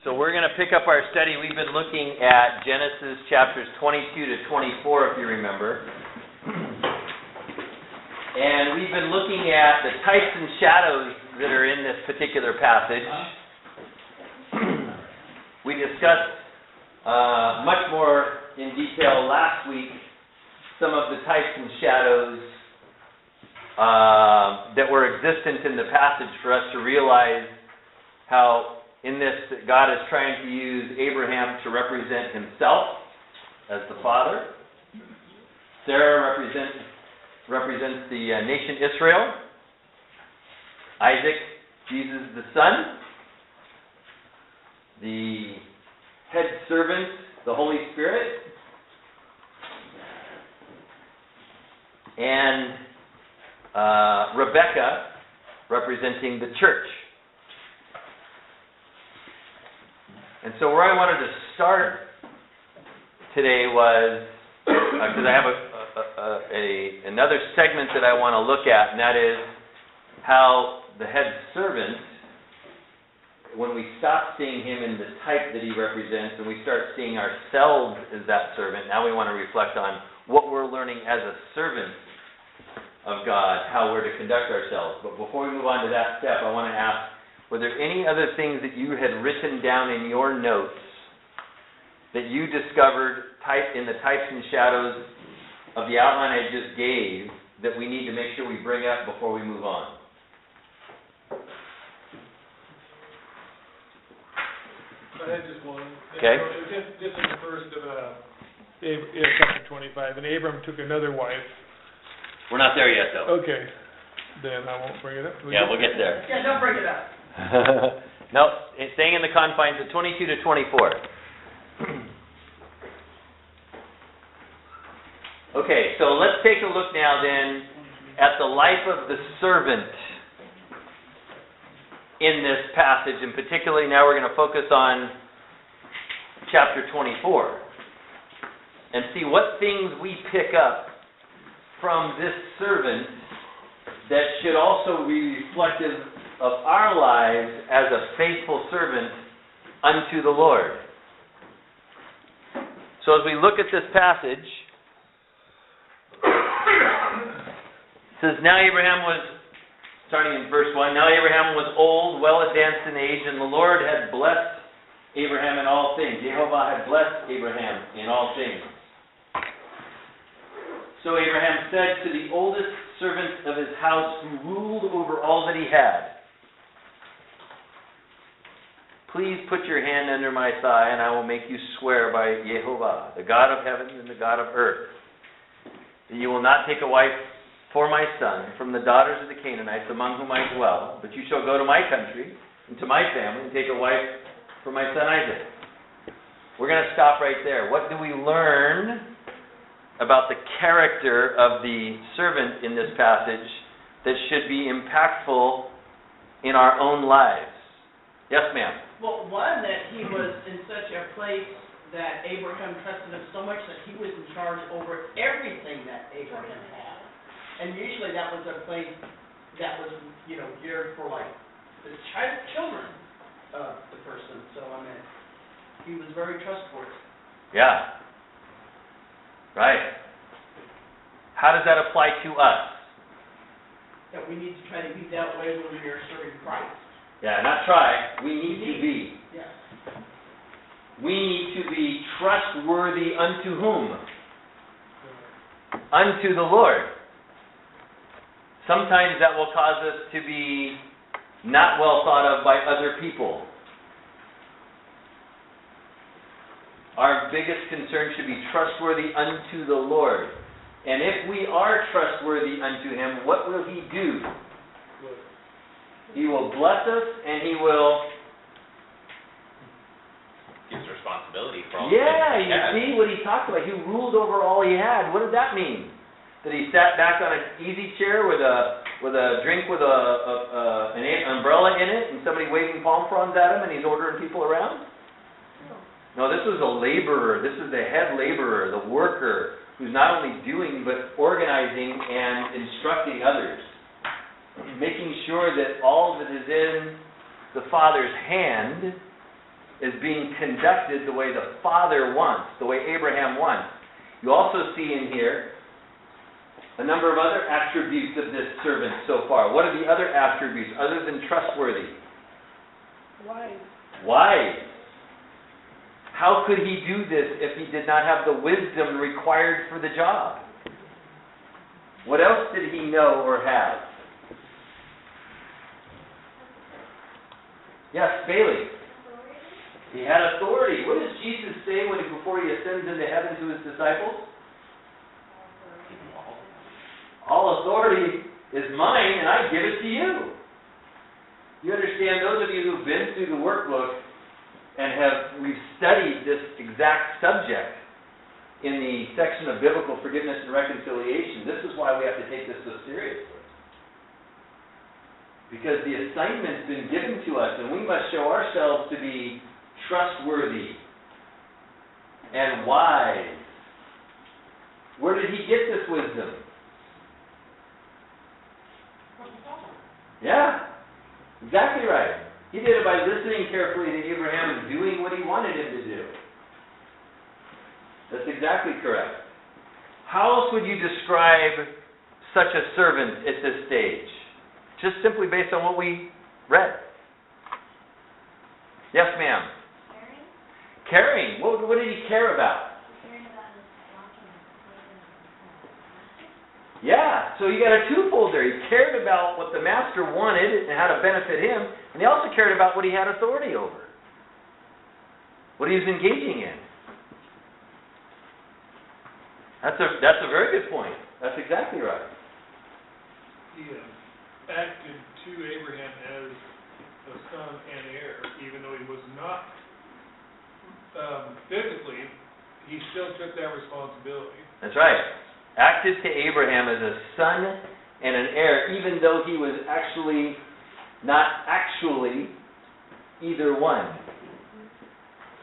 So we're going to pick up our study. We've been looking at Genesis chapters 22 to 24, if you remember. And we've been looking at the types and shadows that are in this particular passage. We discussed much more in detail last week some of the types and shadows that were existent in the passage for us to realize how in this, God is trying to use Abraham to represent himself as the father. Sarah represents the nation Israel. Isaac, Jesus the son. The head servant, the Holy Spirit. And Rebecca representing the church. And so where I wanted to start today was, because I have another segment that I want to look at, and that is how the head servant, when we stop seeing him in the type that he represents and we start seeing ourselves as that servant, now we want to reflect on what we're learning as a servant of God, how we're to conduct ourselves. But before we move on to that step, I want to ask, were there any other things that you had written down in your notes that you discovered in the types and shadows of the outline I just gave that we need to make sure we bring up before we move on? I had just one. Okay. This is the first of chapter 25. And Abram took another wife. We're not there yet, though. Okay. Then I won't bring it up. We'll get there. Yeah, don't bring it up. No, it's staying in the confines of 22 to 24. Okay, so let's take a look now then at the life of the servant in this passage, and particularly now we're going to focus on chapter 24 and see what things we pick up from this servant that should also be reflective of our lives as a faithful servant unto the Lord. So as we look at this passage, it says, now Abraham was, starting in verse 1, now Abraham was old, well advanced in age, and the Lord had blessed Abraham in all things. Jehovah had blessed Abraham in all things. So Abraham said to the oldest servant of his house who ruled over all that he had, please put your hand under my thigh, and I will make you swear by Jehovah, the God of heaven and the God of earth, that you will not take a wife for my son from the daughters of the Canaanites among whom I dwell, but you shall go to my country and to my family and take a wife for my son Isaac. We're going to stop right there. What do we learn about the character of the servant in this passage that should be impactful in our own lives? Yes, ma'am. Well, one, that he was in such a place that Abraham trusted him so much that he was in charge over everything that Abraham had. And usually that was a place that was, geared for like the children of the person. So, he was very trustworthy. Yeah. Right. How does that apply to us? That we need to try to be that way when we are serving Christ. Yeah, not try. We need to be. Yes. We need to be trustworthy unto whom? Unto the Lord. Sometimes that will cause us to be not well thought of by other people. Our biggest concern should be trustworthy unto the Lord. And if we are trustworthy unto Him, what will He do? He will bless us, and He will gives responsibility for all you the see what He talked about. He ruled over all He had. What did that mean? That He sat back on an easy chair with a drink with an umbrella in it, and somebody waving palm fronds at him, and He's ordering people around? No, this was a laborer. This is the head laborer, the worker, who's not only doing but organizing and instructing others, making sure that all that is in the Father's hand is being conducted the way the Father wants, the way Abraham wants. You also see in here a number of other attributes of this servant so far. What are the other attributes other than trustworthy? Wise. How could he do this if he did not have the wisdom required for the job? What else did he know or have? Yes, Bailey. He had authority. What does Jesus say before he ascends into heaven to his disciples? All authority is mine, and I give it to you. You understand, those of you who've been through the workbook and we've studied this exact subject in the section of biblical forgiveness and reconciliation, this is why we have to take this so seriously. Because the assignment's been given to us, and we must show ourselves to be trustworthy and wise. Where did he get this wisdom? Yeah, exactly right. He did it by listening carefully to Abraham and doing what he wanted him to do. That's exactly correct. How else would you describe such a servant at this stage? Just simply based on what we read. Yes, ma'am. Caring. What did he care about? Yeah, so you got a twofold there. He cared about what the master wanted and how to benefit him, and he also cared about what he had authority over, what he was engaging in. That's a very good point. That's exactly right. He acted to Abraham as a son and heir, even though he was not physically, he still took that responsibility. That's right. Acted to Abraham as a son and an heir, even though he was not actually either one.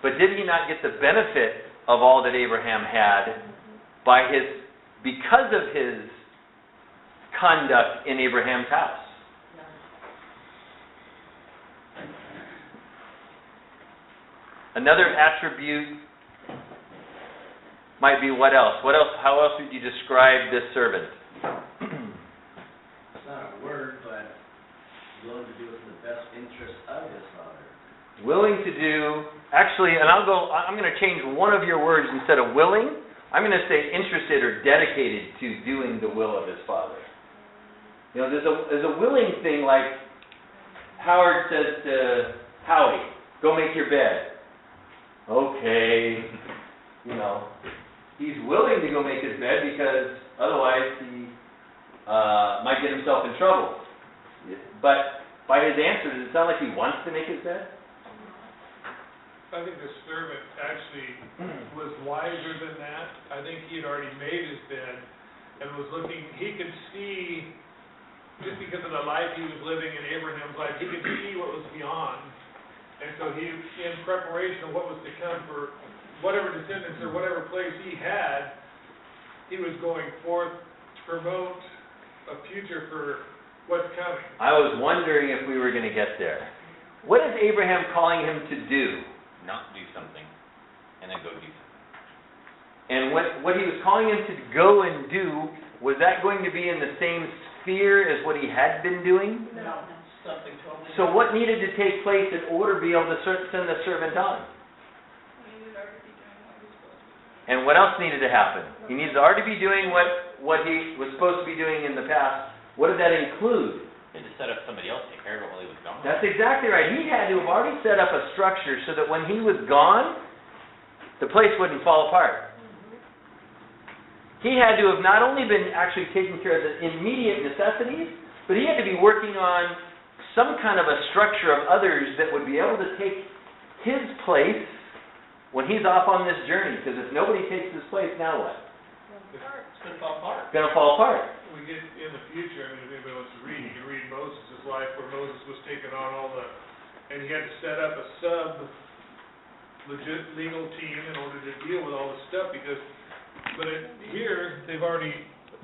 But did he not get the benefit of all that Abraham had because of his conduct in Abraham's house? Another attribute might be what else? How else would you describe this servant? It's not a word, but willing to do it in the best interest of his father. Willing to do, actually, and I'm going to change one of your words. Instead of willing, I'm going to say interested or dedicated to doing the will of his father. You know, there's a willing thing, like Howard says to Howie, go make your bed. Okay, you know. He's willing to go make his bed because otherwise he might get himself in trouble. But by his answer, does it sound like he wants to make his bed? I think the servant actually was wiser than that. I think he had already made his bed and was looking. He could see, just because of the life he was living in Abraham's life, he could see what was beyond. And so he, in preparation of what was to come for whatever descendants or whatever place he had, he was going forth to promote a future for what's coming. I was wondering if we were going to get there. What is Abraham calling him to do? Not do something, and then go do something. And what he was calling him to go and do, was that going to be in the same sphere as what he had been doing? No, something totally. So what needed to take place in order to be able to send the servant on? And what else needed to happen? He needs to already be doing what he was supposed to be doing in the past. What did that include? He had to set up somebody else to take care of it while he was gone. That's exactly right. He had to have already set up a structure so that when he was gone, the place wouldn't fall apart. He had to have not only been actually taking care of the immediate necessities, but he had to be working on some kind of a structure of others that would be able to take his place when he's off on this journey. Because if nobody takes his place, now what? It's going to fall apart. It's going to fall apart. We get in the future, I mean, if anybody wants to read, you can read Moses' life where Moses was taking on and he had to set up a legit legal team in order to deal with all this stuff because, but here,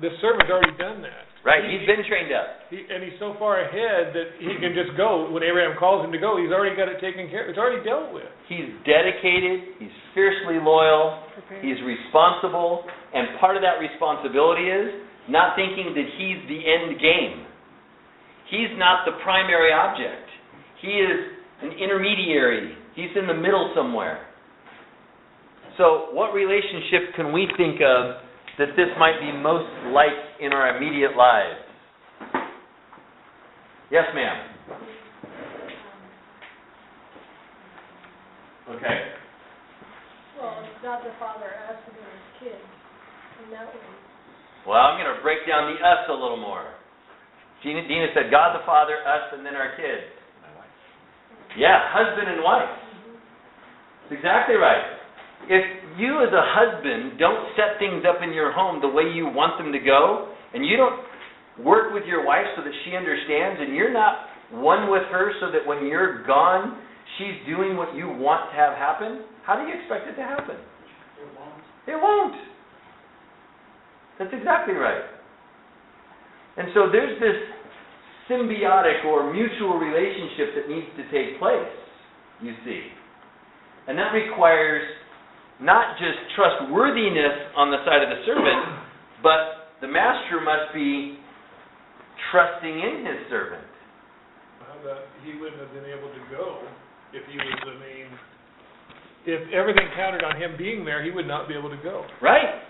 this servant's already done that. Right, he's been trained up. And he's so far ahead that he can just go. When Abraham calls him to go, he's already got it taken care of. It's already dealt with. He's dedicated, he's fiercely loyal, he's responsible, and part of that responsibility is not thinking that he's the end game. He's not the primary object. He is an intermediary. He's in the middle somewhere. So what relationship can we think of that this might be most like in our immediate lives? Yes, ma'am. Okay. Well, it's God the Father asking his kids in that way. Well, I'm going to break down the us a little more. Dina said God the Father, us, and then our kids. My wife. Yeah, husband and wife. That's exactly right. If you as a husband don't set things up in your home the way you want them to go, and you don't work with your wife so that she understands, and you're not one with her so that when you're gone, she's doing what you want to have happen, how do you expect it to happen? It won't. It won't. That's exactly right. And so there's this symbiotic or mutual relationship that needs to take place, you see. And that requires not just trustworthiness on the side of the servant, but the master must be trusting in his servant. How about he wouldn't have been able to go if he was the main... If everything counted on him being there, he would not be able to go. Right.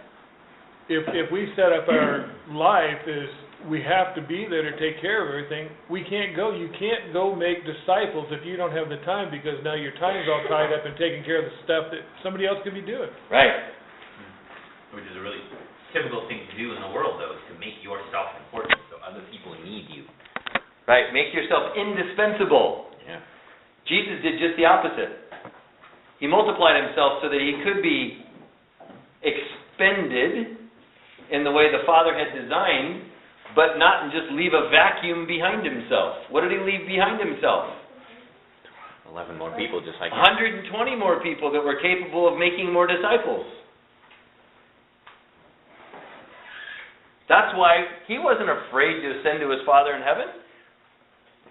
If we set up our life as we have to be there to take care of everything, we can't go. You can't go make disciples if you don't have the time, because now your time's all tied up in taking care of the stuff that somebody else could be doing. Right. Which is a really typical thing to do in the world, though, is to make yourself important so other people need you. Right. Make yourself indispensable. Yeah. Jesus did just the opposite. He multiplied himself so that he could be expended in the way the Father had designed, but not just leave a vacuum behind himself. What did he leave behind himself? 11 more people just like him. 120 more people that were capable of making more disciples. That's why he wasn't afraid to ascend to his Father in heaven.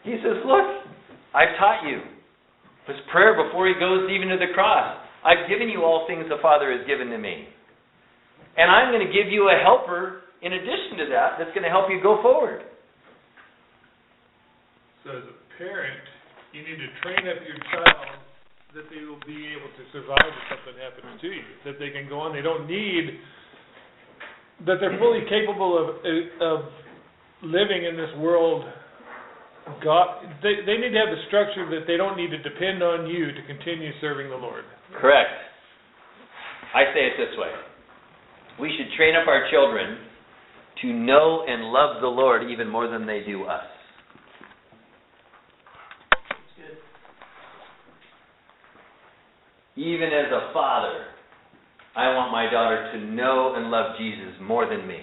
He says, look, I've taught you. His prayer before he goes even to the cross. I've given you all things the Father has given to me. And I'm going to give you a helper in addition to that that's going to help you go forward. So as a parent, you need to train up your child that they will be able to survive if something happens to you. That they can go on. They don't need... That they're fully capable of living in this world. They need to have the structure that they don't need to depend on you to continue serving the Lord. Correct. I say it this way. We should train up our children to know and love the Lord even more than they do us. That's good. Even as a father, I want my daughter to know and love Jesus more than me.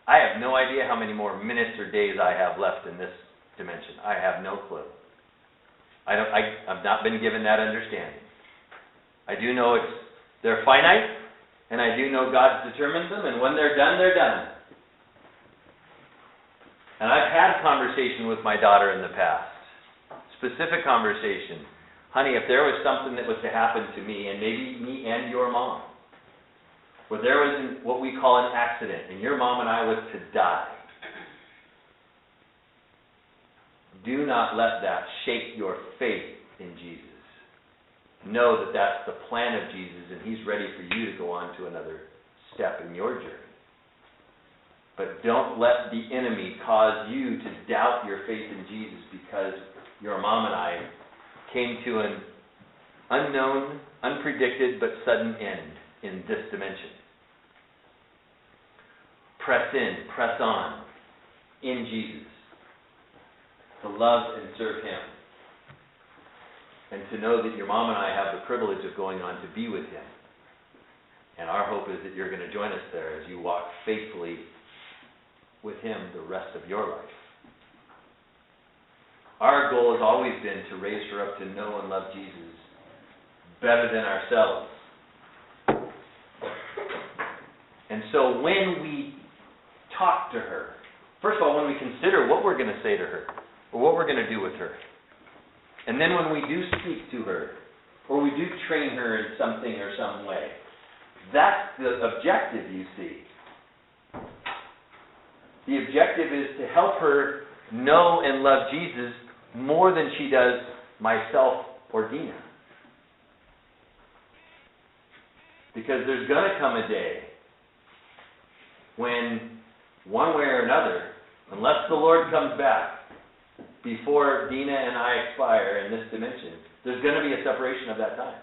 I have no idea how many more minutes or days I have left in this dimension. I have no clue. I've not been given that understanding. I do know they're finite, and I do know God's determined them, and when they're done, they're done. And I've had conversation with my daughter in the past. Specific conversation. Honey, if there was something that was to happen to me, and maybe me and your mom, where there was what we call an accident, and your mom and I was to die, do not let that shake your faith in Jesus. Know that that's the plan of Jesus, and He's ready for you to go on to another step in your journey. But don't let the enemy cause you to doubt your faith in Jesus because your mom and I came to an unknown, unpredicted, but sudden end in this dimension. Press in, press on in Jesus to love and serve Him, and to know that your mom and I have the privilege of going on to be with Him. And our hope is that you're going to join us there as you walk faithfully with Him the rest of your life. Our goal has always been to raise her up to know and love Jesus better than ourselves. And so when we talk to her. First of all, when we consider what we're going to say to her, or what we're going to do with her. And then when we do speak to her, or we do train her in something or some way, that's the objective, you see. The objective is to help her know and love Jesus more than she does myself or Dina. Because there's going to come a day when, one way or another, unless the Lord comes back before Dina and I expire in this dimension, there's going to be a separation of that time.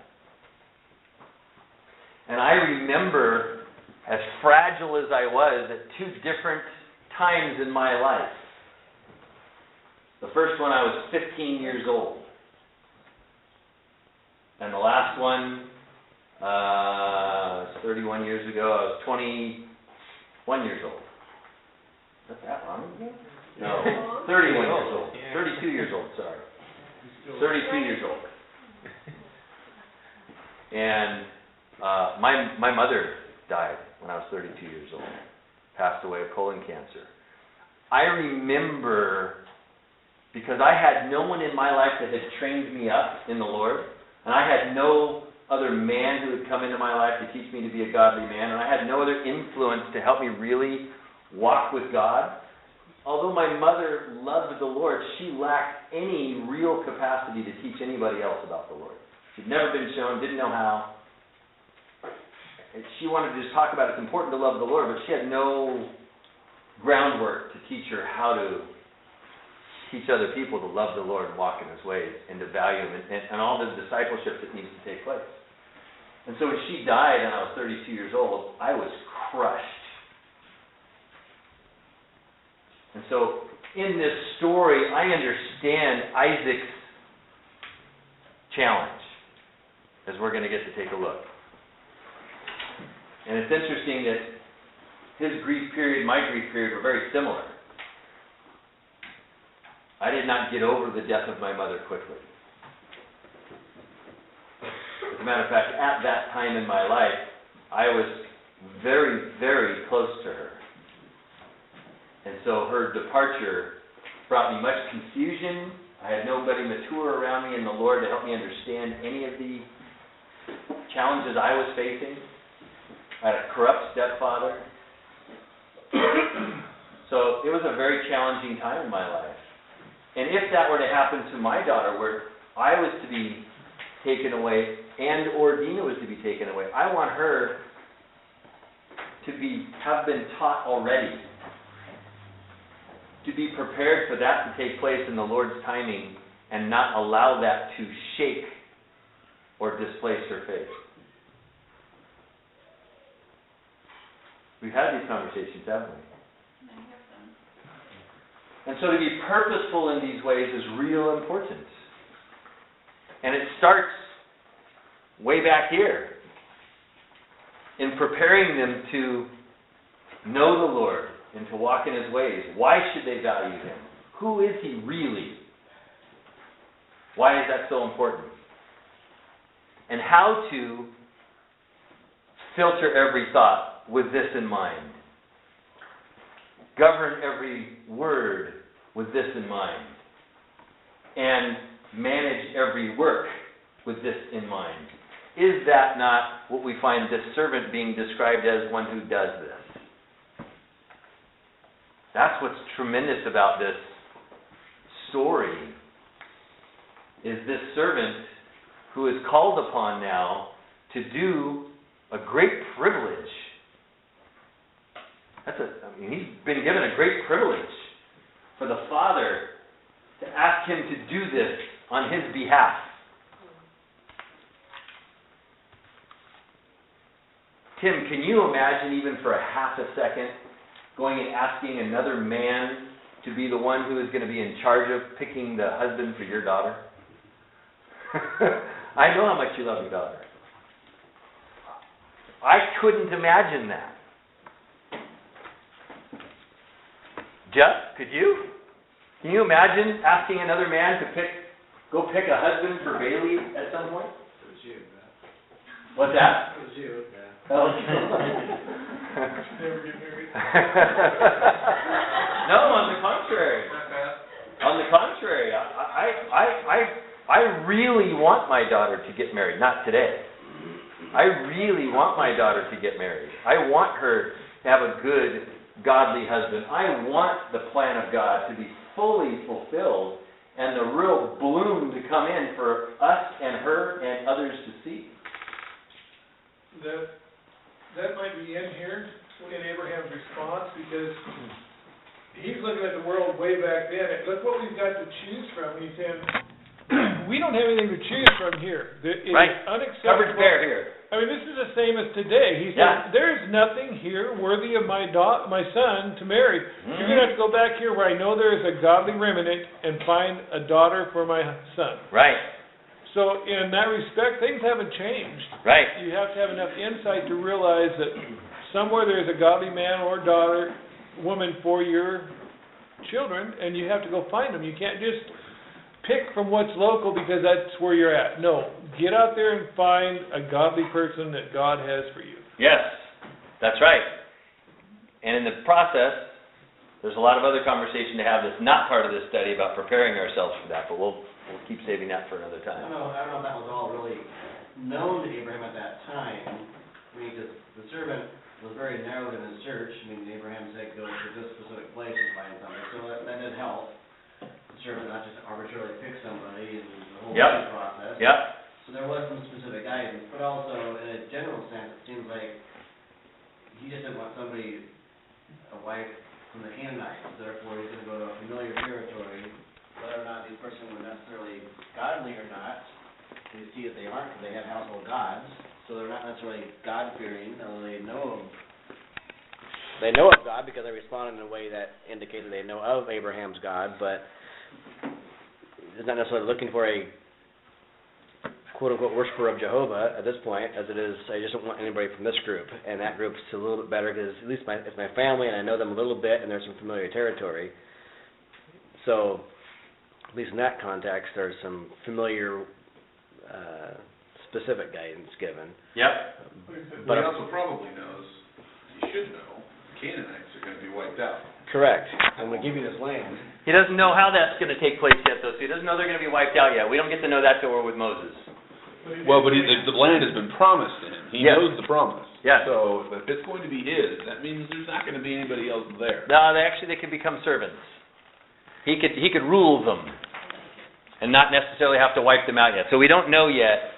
And I remember, as fragile as I was, at two different times in my life. The first one, I was 15 years old. And the last one, 31 years ago, I was 21 years old. Is that long ago? No, 31 years old. 32 years old, sorry. 32 years old. And my mother died when I was 32 years old. Passed away of colon cancer. I remember, because I had no one in my life that had trained me up in the Lord, and I had no other man who had come into my life to teach me to be a godly man, and I had no other influence to help me really walk with God. Although my mother loved the Lord, she lacked any real capacity to teach anybody else about the Lord. She'd never been shown, didn't know how. And she wanted to just talk about it's important to love the Lord, but she had no groundwork to teach her how to teach other people to love the Lord and walk in His ways and to value Him and all the discipleship that needs to take place. And so when she died and I was 32 years old, I was crushed. And so in this story, I understand Isaac's challenge, as we're going to get to take a look. And it's interesting that his grief period, my grief period, were very similar. I did not get over the death of my mother quickly. As a matter of fact, at that time in my life, I was very, very close to her. And so her departure brought me much confusion. I had nobody mature around me in the Lord to help me understand any of the challenges I was facing. I had a corrupt stepfather. So it was a very challenging time in my life. And if that were to happen to my daughter, where I was to be taken away and or Dina was to be taken away, I want her to have been taught already, to be prepared for that to take place in the Lord's timing and not allow that to shake or displace her faith. We've had these conversations, haven't we? And so to be purposeful in these ways is real important. And it starts way back here in preparing them to know the Lord and to walk in His ways. Why should they value Him? Who is He really? Why is that so important? And how to filter every thought with this in mind. Govern every word with this in mind. And manage every work with this in mind. Is that not what we find this servant being described as, one who does this? That's what's tremendous about this story, is this servant who is called upon now to do a great privilege. He's been given a great privilege for the Father to ask him to do this on his behalf. Tim, can you imagine even for a half a second going and asking another man to be the one who is going to be in charge of picking the husband for your daughter? I know how much you love your daughter. I couldn't imagine that. Jeff, could you? Can you imagine asking another man to go pick a husband for Bailey at some point? It was you, man. What's that? It was you, man. Oh. Never get married. No, on the contrary. On the contrary, I really want my daughter to get married. Not today. I really want my daughter to get married. I want her to have a good, godly husband. I want the plan of God to be fully fulfilled and the real bloom to come in for us and her and others to see. That might be in here, in Abraham's response, because he's looking at the world way back then. And look what we've got to choose from. He's saying, we don't have anything to choose from here. It is Right. unacceptable. Coverage bear here. I mean, this is the same as today. He said, Yeah. there's nothing here worthy of my son to marry. You're going to have to go back here where I know there is a godly remnant and find a daughter for my son. Right. So in that respect, things haven't changed. Right. You have to have enough insight to realize that somewhere there is a godly man or daughter, woman for your children, and you have to go find them. You can't just pick from what's local because that's where you're at. No, get out there and find a godly person that God has for you. Yes, that's right. And in the process, there's a lot of other conversation to have that's not part of this study about preparing ourselves for that, but we'll keep saving that for another I time. don't know if that was all really known to Abraham at that time. I mean, because the servant was very narrow in his search. I mean, Abraham said, go to this specific place and find something. So that did help. The servant not just arbitrarily pick somebody and the whole Yep. process. Yep. So there was some specific guidance, but also in a general sense, it seems like he just didn't want somebody, a wife from the Canaanites. Therefore, he's going to go to a familiar territory. Whether or not these persons were necessarily godly or not, we see that they aren't, because they have household gods. So they're not necessarily God-fearing, although they know of God because they respond in a way that indicates that they know of Abraham's God, but they're not necessarily looking for a quote-unquote worshiper of Jehovah at this point, as it is, I just don't want anybody from this group, and that group's a little bit better because at least it's my family and I know them a little bit and there's some familiar territory. So, at least in that context, there's some familiar specific guidance given. Yep. But he also probably knows, he should know, Canaanites are going to be wiped out. Correct. I'm going to give you this land. He doesn't know how that's going to take place yet, though, so he doesn't know they're going to be wiped out yet. We don't get to know that till we're with Moses. Well, but the land has been promised to him. He Yes. knows the promise. Yes. So if it's going to be his, that means there's not going to be anybody else there. No, they could become servants. He could rule them and not necessarily have to wipe them out yet. So we don't know yet.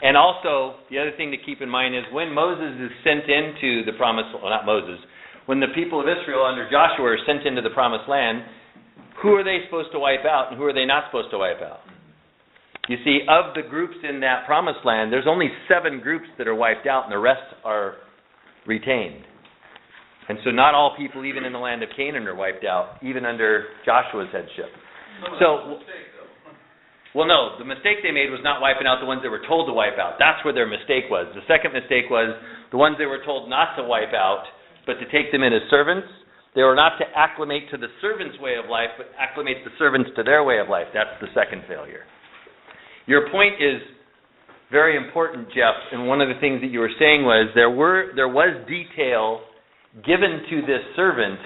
And also, the other thing to keep in mind is when Moses is sent into the promised, well, not Moses, when the people of Israel under Joshua are sent into the promised land, who are they supposed to wipe out and who are they not supposed to wipe out? You see, of the groups in that promised land, there's only 7 groups that are wiped out and the rest are retained. And so not all people even in the land of Canaan are wiped out, even under Joshua's headship. Well, no, the mistake they made was not wiping out the ones they were told to wipe out. That's where their mistake was. The second mistake was the ones they were told not to wipe out, but to take them in as servants. They were not to acclimate to the servant's way of life, but acclimate the servants to their way of life. That's the second failure. Your point is very important, Jeff, and one of the things that you were saying was there was detail given to this servant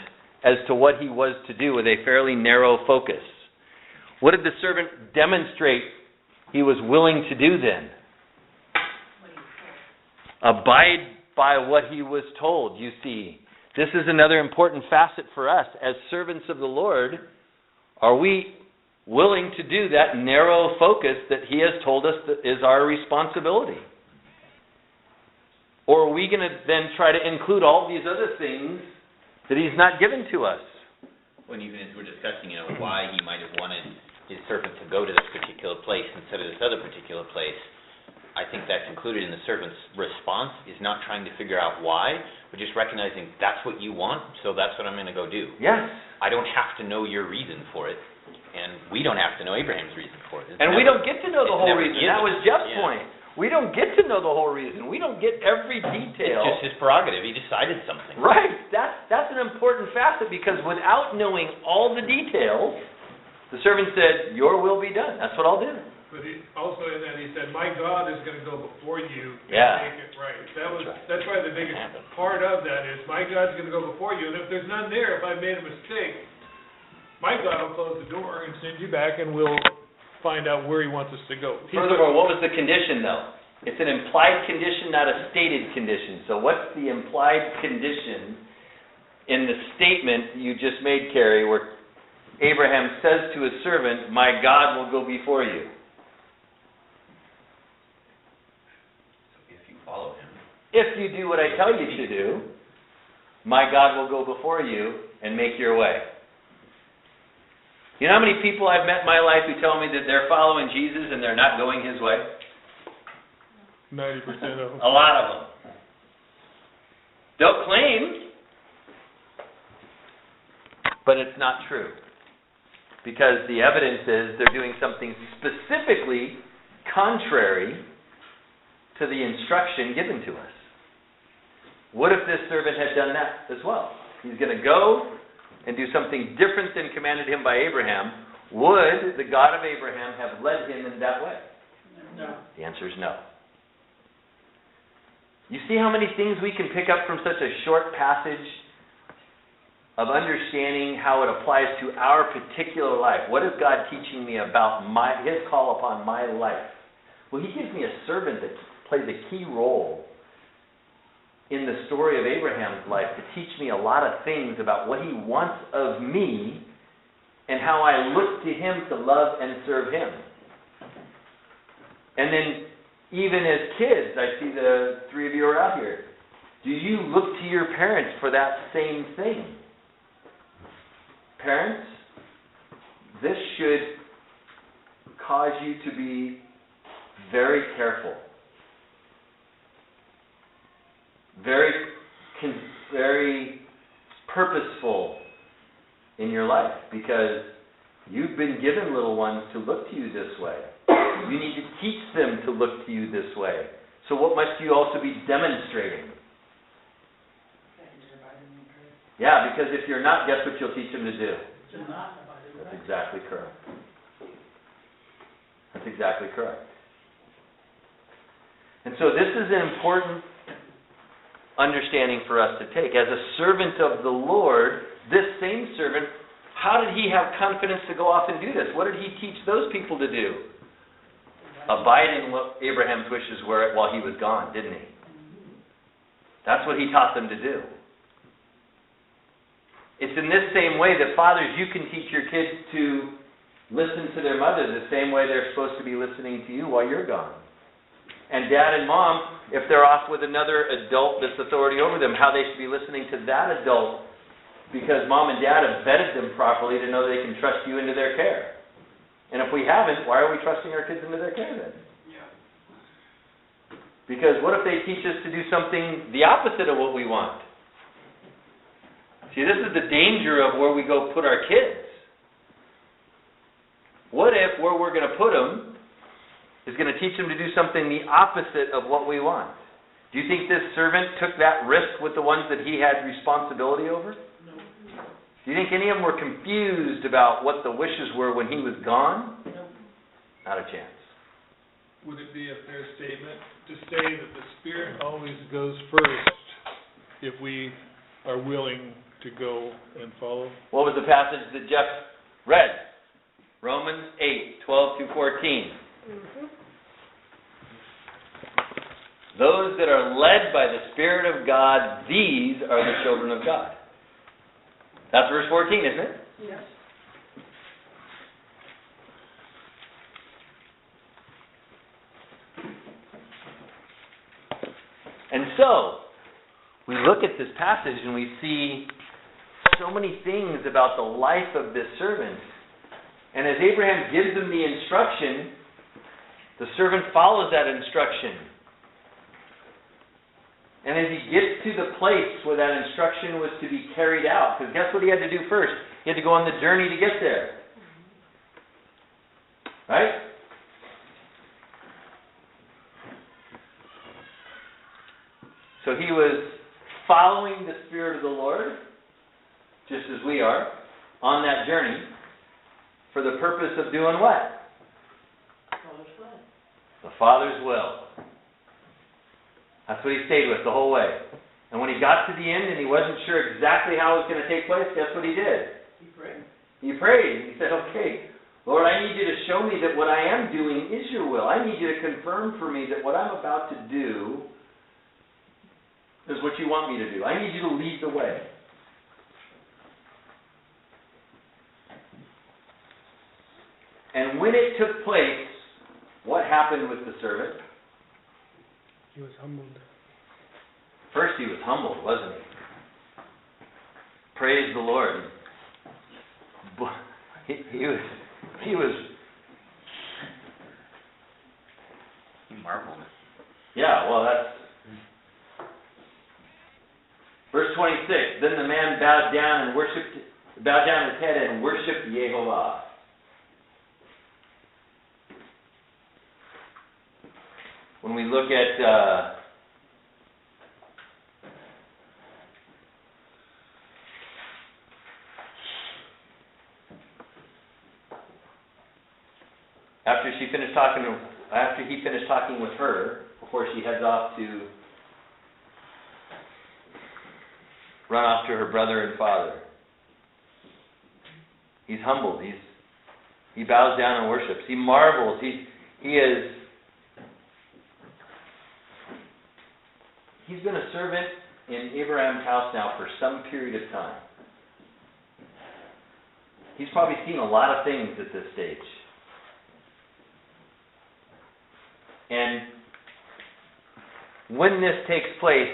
as to what he was to do with a fairly narrow focus. What did the servant demonstrate he was willing to do then? Abide by what he was told, you see. This is another important facet for us. As servants of the Lord, are we willing to do that narrow focus that he has told us that is our responsibility? Or are we going to then try to include all these other things that he's not given to us? When even as we're discussing, why he might have wanted his servant to go to this particular place instead of this other particular place, I think that's included in the servant's response, is not trying to figure out why, but just recognizing that's what you want, so that's what I'm going to go do. Yes. I don't have to know your reason for it, and we don't have to know Abraham's reason for it. And we don't get to know the whole reason. given. That was Jeff's Yeah. point. We don't get to know the whole reason. We don't get every detail. It's just his prerogative. He decided something. Right. That's an important facet because without knowing all the details, the servant said, "Your will be done." That's what I'll do. But he, also in that, he said, my God is gonna go before you and Yeah. make it right. That was, That's right. that's why the biggest part of that is, my God's gonna go before you, and if there's none there, if I made a mistake, my God will close the door and send you back, and we'll find out where he wants us to go. Furthermore, what was the condition, though? It's an implied condition, not a stated condition. So what's the implied condition in the statement you just made, Carrie, where Abraham says to his servant, my God will go before you? If you follow him. If you do what I tell you to do, my God will go before you and make your way. You know how many people I've met in my life who tell me that they're following Jesus and they're not going his way? 90% of them. A lot of them. They'll claim, but it's not true. Because the evidence is they're doing something specifically contrary to the instruction given to us. What if this servant had done that as well? He's going to go and do something different than commanded him by Abraham. Would the God of Abraham have led him in that way? No. The answer is no. You see how many things we can pick up from such a short passage of understanding how it applies to our particular life. What is God teaching me about his call upon my life? Well, he gives me a servant that plays a key role in the story of Abraham's life to teach me a lot of things about what he wants of me and how I look to him to love and serve him. And then even as kids, I see the three of you are out here. Do you look to your parents for that same thing? Parents, this should cause you to be very careful. Very purposeful in your life, because you've been given little ones to look to you this way. You need to teach them to look to you this way. So what must you also be demonstrating? Yeah, because if you're not, guess what you'll teach them to do? That's exactly correct. That's exactly correct. And so this is an important understanding for us to take. As a servant of the Lord, this same servant, how did he have confidence to go off and do this? What did he teach those people to do? Abide in what Abraham's wishes were while he was gone, didn't he? That's what he taught them to do. It's in this same way that fathers, you can teach your kids to listen to their mother the same way they're supposed to be listening to you while you're gone. And dad and mom, if they're off with another adult that's authority over them, how they should be listening to that adult, because mom and dad have vetted them properly to know they can trust you into their care. And if we haven't, why are we trusting our kids into their care then? Yeah. Because what if they teach us to do something the opposite of what we want? See, this is the danger of where we go put our kids. What if where we're going to put them is going to teach them to do something the opposite of what we want? Do you think this servant took that risk with the ones that he had responsibility over? No. Do you think any of them were confused about what the wishes were when he was gone? No. Not a chance. Would it be a fair statement to say that the Spirit always goes first if we are willing to go and follow? What was the passage that Jeff read? Romans 8:12-14. Mm-hmm. Those that are led by the Spirit of God, these are the children of God. That's verse 14, isn't it? Yes. And so, we look at this passage and we see so many things about the life of this servant. And as Abraham gives him the instruction, the servant follows that instruction. And as he gets to the place where that instruction was to be carried out, because guess what he had to do first? He had to go on the journey to get there. Right? So he was following the Spirit of the Lord, just as we are, on that journey, for the purpose of doing what? will. The Father's will. That's what he stayed with the whole way. And when he got to the end and he wasn't sure exactly how it was going to take place, guess what he did? He prayed. He prayed. He said, okay, Lord, I need you to show me that what I am doing is your will. I need you to confirm for me that what I'm about to do is what you want me to do. I need you to lead the way. And when it took place, what happened with the servant? He was humbled. First he was humbled, wasn't he? Praise the Lord. He was, He marveled. yeah, well that's, verse 26, then the man bowed down his head and worshipped Yehovah. When we look at after he finished talking with her, before she heads off to run off to her brother and father, he's humbled. He bows down and worships. He marvels. He's been a servant in Abraham's house now for some period of time. He's probably seen a lot of things at this stage. And when this takes place,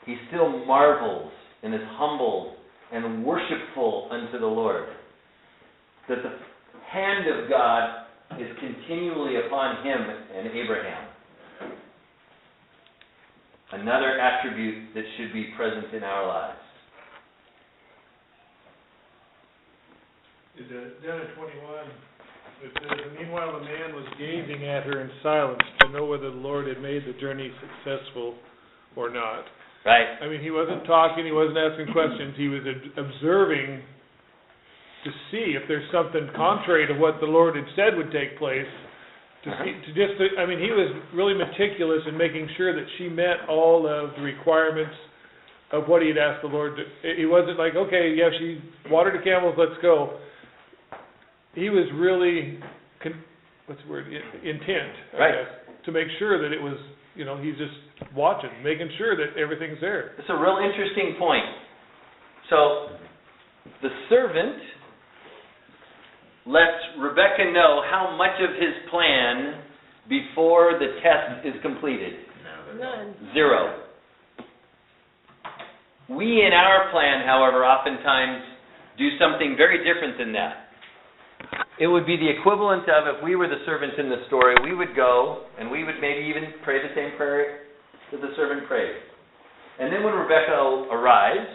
he still marvels and is humbled and worshipful unto the Lord. That the hand of God is continually upon him and Abraham. Another attribute that should be present in our lives. Down at 21, it says, "And meanwhile the man was gazing at her in silence to know whether the Lord had made the journey successful or not." Right? I mean, he wasn't talking, he wasn't asking questions, he was observing to see if there's something contrary to what the Lord had said would take place. He was really meticulous in making sure that she met all of the requirements of what he had asked the Lord to. He wasn't like, okay, yeah, she watered the camels, let's go. He was really, intent, I Right. guess, to make sure that it was, he's just watching, making sure that everything's there. It's a real interesting point. So, the servant lets Rebecca know how much of his plan before the test is completed. None. 0. We in our plan, however, oftentimes do something very different than that. It would be the equivalent of if we were the servant in the story, we would go and we would maybe even pray the same prayer that the servant prayed. And then when Rebecca arrives,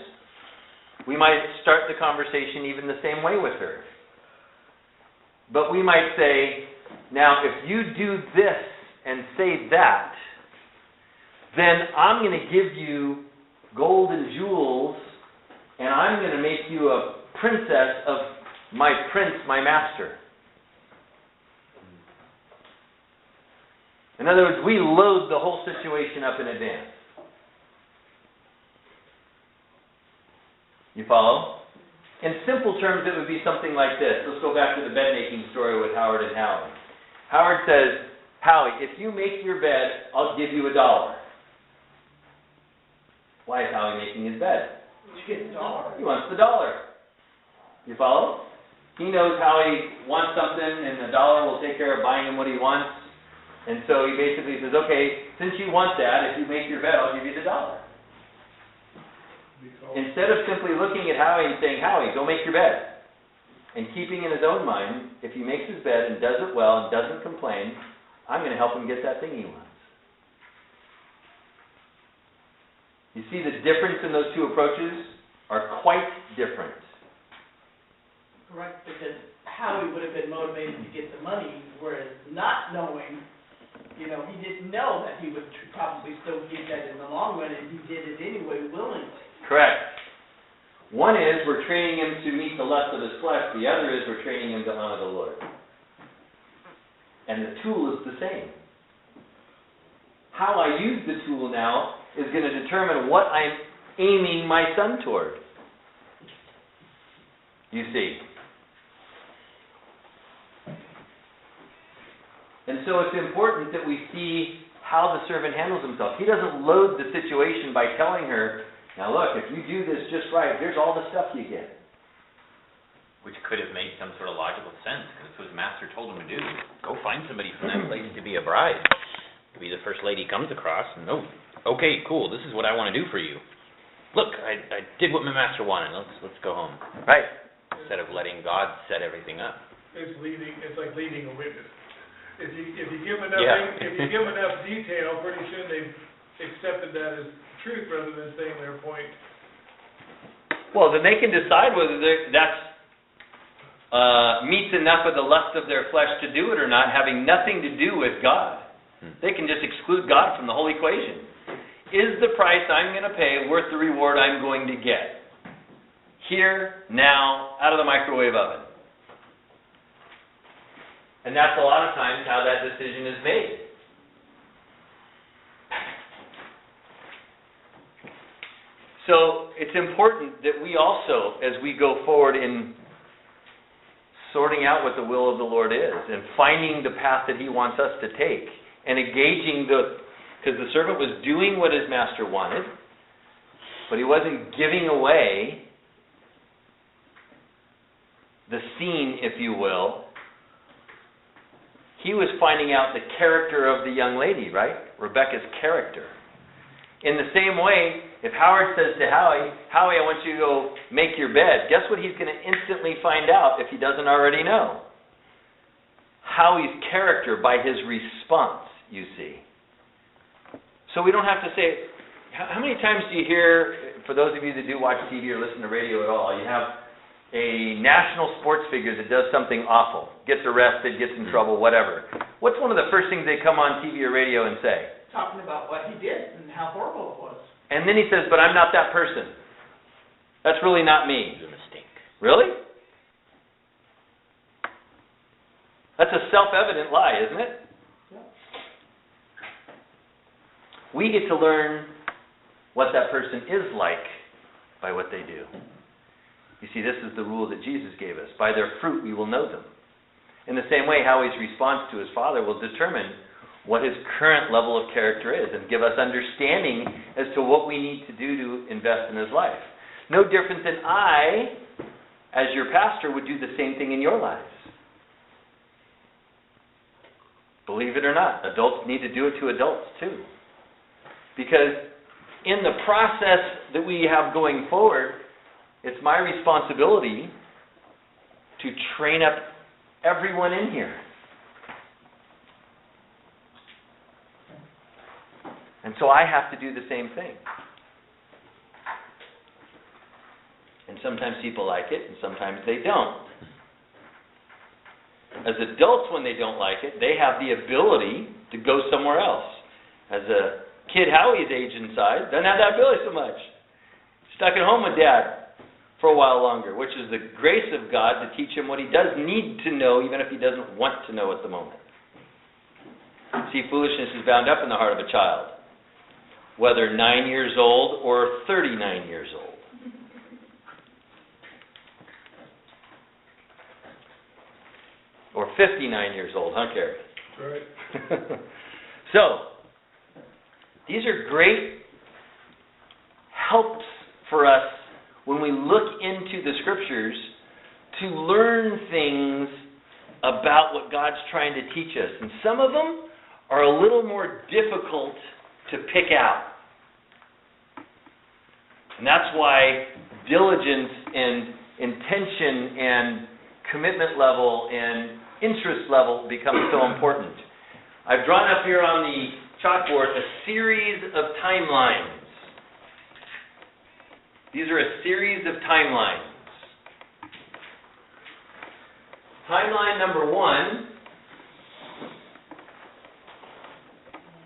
we might start the conversation even the same way with her. But we might say, now if you do this and say that, then I'm going to give you gold and jewels, and I'm going to make you a princess of my prince, my master. In other words, we load the whole situation up in advance. You follow? In simple terms, it would be something like this. Let's go back to the bed making story with Howard and Howie. Howard says, Howie, if you make your bed, I'll give you $1. Why is Howie making his bed? You get $1. He wants the $1. You follow? He knows Howie wants something, and the $1 will take care of buying him what he wants. And so he basically says, okay, since you want that, if you make your bed, I'll give you the $1. Instead of simply looking at Howie and saying, Howie, go make your bed, and keeping in his own mind, if he makes his bed and does it well and doesn't complain, I'm going to help him get that thing he wants. You see the difference in those two approaches are quite different. Correct, because Howie would have been motivated to get the money, whereas not knowing, he didn't know that he would probably still get that in the long run, and he did it anyway willingly. Correct. One is we're training him to meet the lust of his flesh. The other is we're training him to honor the Lord. And the tool is the same. How I use the tool now is going to determine what I'm aiming my son toward. You see. And so it's important that we see how the servant handles himself. He doesn't load the situation by telling her, now look, if you do this just right, here's all the stuff you get. Which could have made some sort of logical sense, because that's what his master told him to do. Go find somebody from that place to be a bride. To be the first lady he comes across, and okay, cool, this is what I want to do for you. Look, I did what my master wanted, let's go home. Right. Instead of letting God set everything up. It's like leading a witness. If you give them enough, Yeah. if you give them enough detail, pretty soon they've accepted that as truth rather than saying their point. Well, then they can decide whether that's meets enough of the lust of their flesh to do it or not, having nothing to do with God. They can just exclude God from the whole equation. Is the price I'm going to pay worth the reward I'm going to get? Here, now, out of the microwave oven. And that's a lot of times how that decision is made. So it's important that we also, as we go forward in sorting out what the will of the Lord is and finding the path that He wants us to take and engaging because the servant was doing what his master wanted, but he wasn't giving away the scene, if you will. He was finding out the character of the young lady, right? Rebecca's character. In the same way, if Howard says to Howie, I want you to go make your bed, guess what he's going to instantly find out if he doesn't already know? Howie's character by his response, you see. So we don't have to say, how many times do you hear, for those of you that do watch TV or listen to radio at all, you have a national sports figure that does something awful, gets arrested, gets in trouble, whatever. What's one of the first things they come on TV or radio and say? Talking about what he did and how horrible it was. And then he says, but I'm not that person. That's really not me. It was a mistake. Really? That's a self-evident lie, isn't it? Yeah. We get to learn what that person is like by what they do. You see, this is the rule that Jesus gave us. By their fruit we will know them. In the same way, Howie's response to his father will determine what his current level of character is and give us understanding as to what we need to do to invest in his life. No different than I, as your pastor, would do the same thing in your lives. Believe it or not, adults need to do it to adults too. Because in the process that we have going forward, it's my responsibility to train up everyone in here. And so I have to do the same thing. And sometimes people like it, and sometimes they don't. As adults, when they don't like it, they have the ability to go somewhere else. As a kid Howie's age and size, doesn't have that ability so much. Stuck at home with Dad for a while longer, which is the grace of God to teach him what he does need to know, even if he doesn't want to know at the moment. See, foolishness is bound up in the heart of a child, whether 9 years old or 39 years old. Or 59 years old, huh, Carrie? Right. So, these are great helps for us when we look into the Scriptures to learn things about what God's trying to teach us. And some of them are a little more difficult to pick out. And that's why diligence and intention and commitment level and interest level becomes so important. I've drawn up here on the chalkboard a series of timelines. These are a series of timelines. Timeline number 1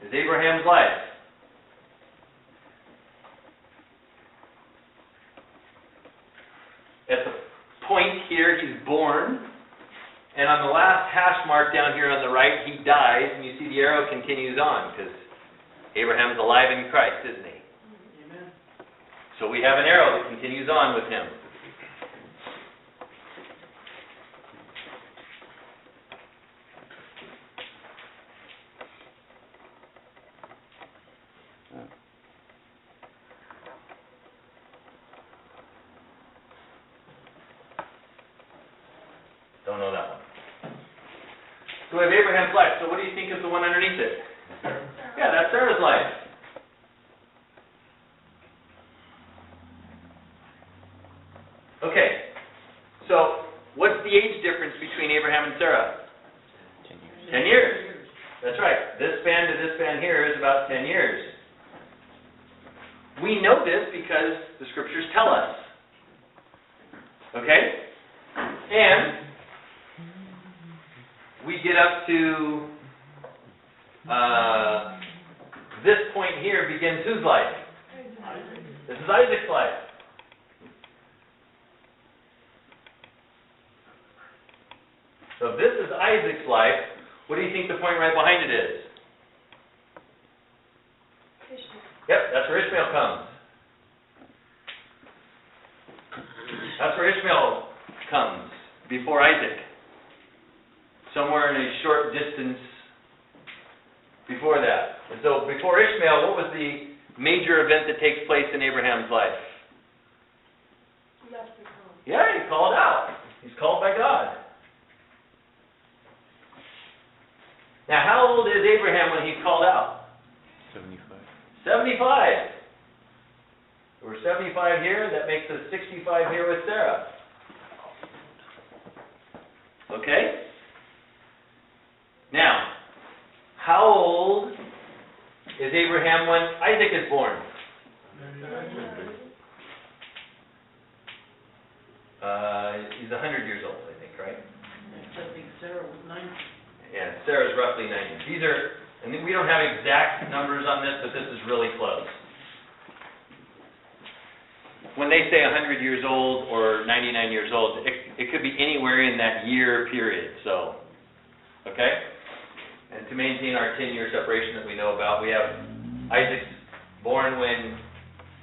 is Abraham's life. At the point here, he's born, And on the last hash mark down here on the right, he dies, and you see the arrow continues on, because Abraham's alive in Christ, isn't he? Amen. So we have an arrow that continues on with him. Don't know that one. So we have Abraham's life. So what do you think is the one underneath it? Yeah, that's Sarah's life. Okay. So what's the age difference between Abraham and Sarah? 10 years. 10 years. That's right. This span to this span here is about 10 years. We know this because the scriptures tell us. Okay? And we get up to this point here begins whose life? This is Isaac's life. So if this is Isaac's life, what do you think the point right behind it is? Yep, that's where Ishmael comes. That's where Ishmael comes, before Isaac. Somewhere in a short distance before that. And so before Ishmael, what was the major event that takes place in Abraham's life? He left the home. Yeah, he's called out. He's called by God. Now, how old is Abraham when he's called out? 75. 75. We're 75 here. That makes us 65 here with Sarah. Okay? Now, how old is Abraham when Isaac is born? He's 100 years old, I think, right? I think Sarah was 90. Yeah, Sarah's roughly 90. These are, and we don't have exact numbers on this, but this is really close. When they say 100 years old or 99 years old, it could be anywhere in that year period. So, okay? And to maintain our 10-year separation that we know about, we have Isaac born when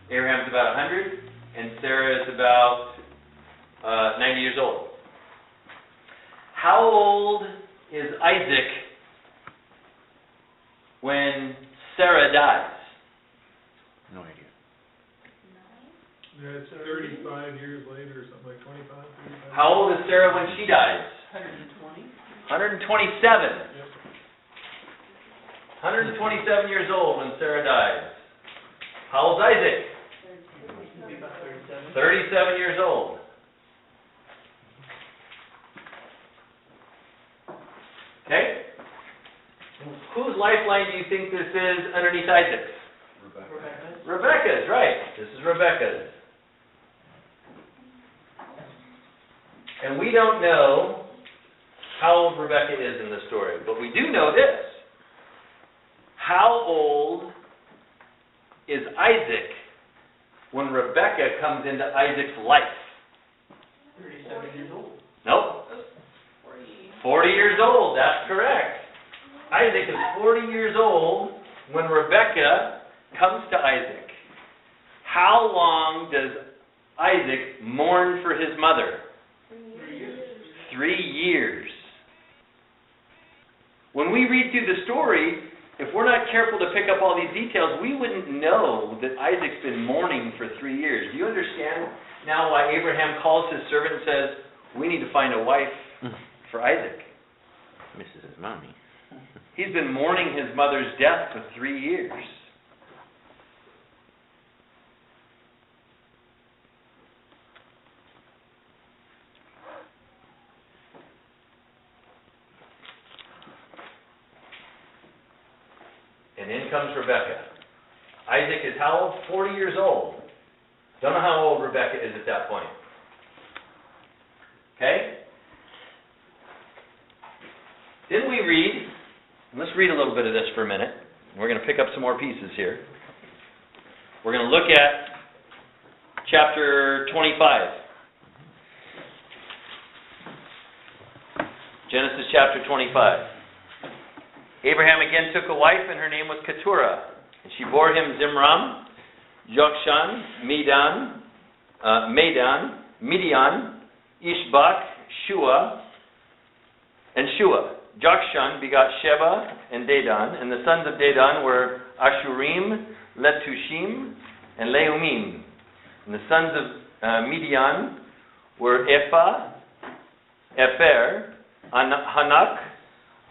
Abraham's about 100, and Sarah is about 90 years old. How old is Isaac when Sarah dies? No idea. Yeah, it's 35 years later, or something like 25, 35. How old is Sarah when she dies? 120. 127. Yep. 127 years old when Sarah dies. How old is Isaac? Maybe about 37. 37 years old. Okay? Whose lifeline do you think this is underneath Isaac's? Rebecca. Rebecca's, right. This is Rebecca's. And we don't know how old Rebecca is in the story, but we do know this. How old is Isaac when Rebecca comes into Isaac's life? 37 years old. Nope. 40 years old, that's correct. Isaac is 40 years old when Rebecca comes to Isaac. How long does Isaac mourn for his mother? 3 years. 3 years. When we read through the story, if we're not careful to pick up all these details, we wouldn't know that Isaac's been mourning for 3 years. Do you understand now why Abraham calls his servant and says, we need to find a wife for Isaac? Misses his mommy. He's been mourning his mother's death for 3 years. And in comes Rebecca. Isaac is how old? 40 years old. Don't know how old Rebecca is at that point. Okay? Then we read, let's read a little bit of this for a minute. We're going to pick up some more pieces here. We're going to look at chapter 25. Genesis chapter 25. Abraham again took a wife, and her name was Keturah. And she bore him Zimram, Jokshan, Medan, Midian, Ishbak, Shua, and Shua. Jokshan begot Sheba and Dedan, and the sons of Dedan were Ashurim, Letushim, and Leumim. And the sons of Midian were Ephah, Epher, Hanak,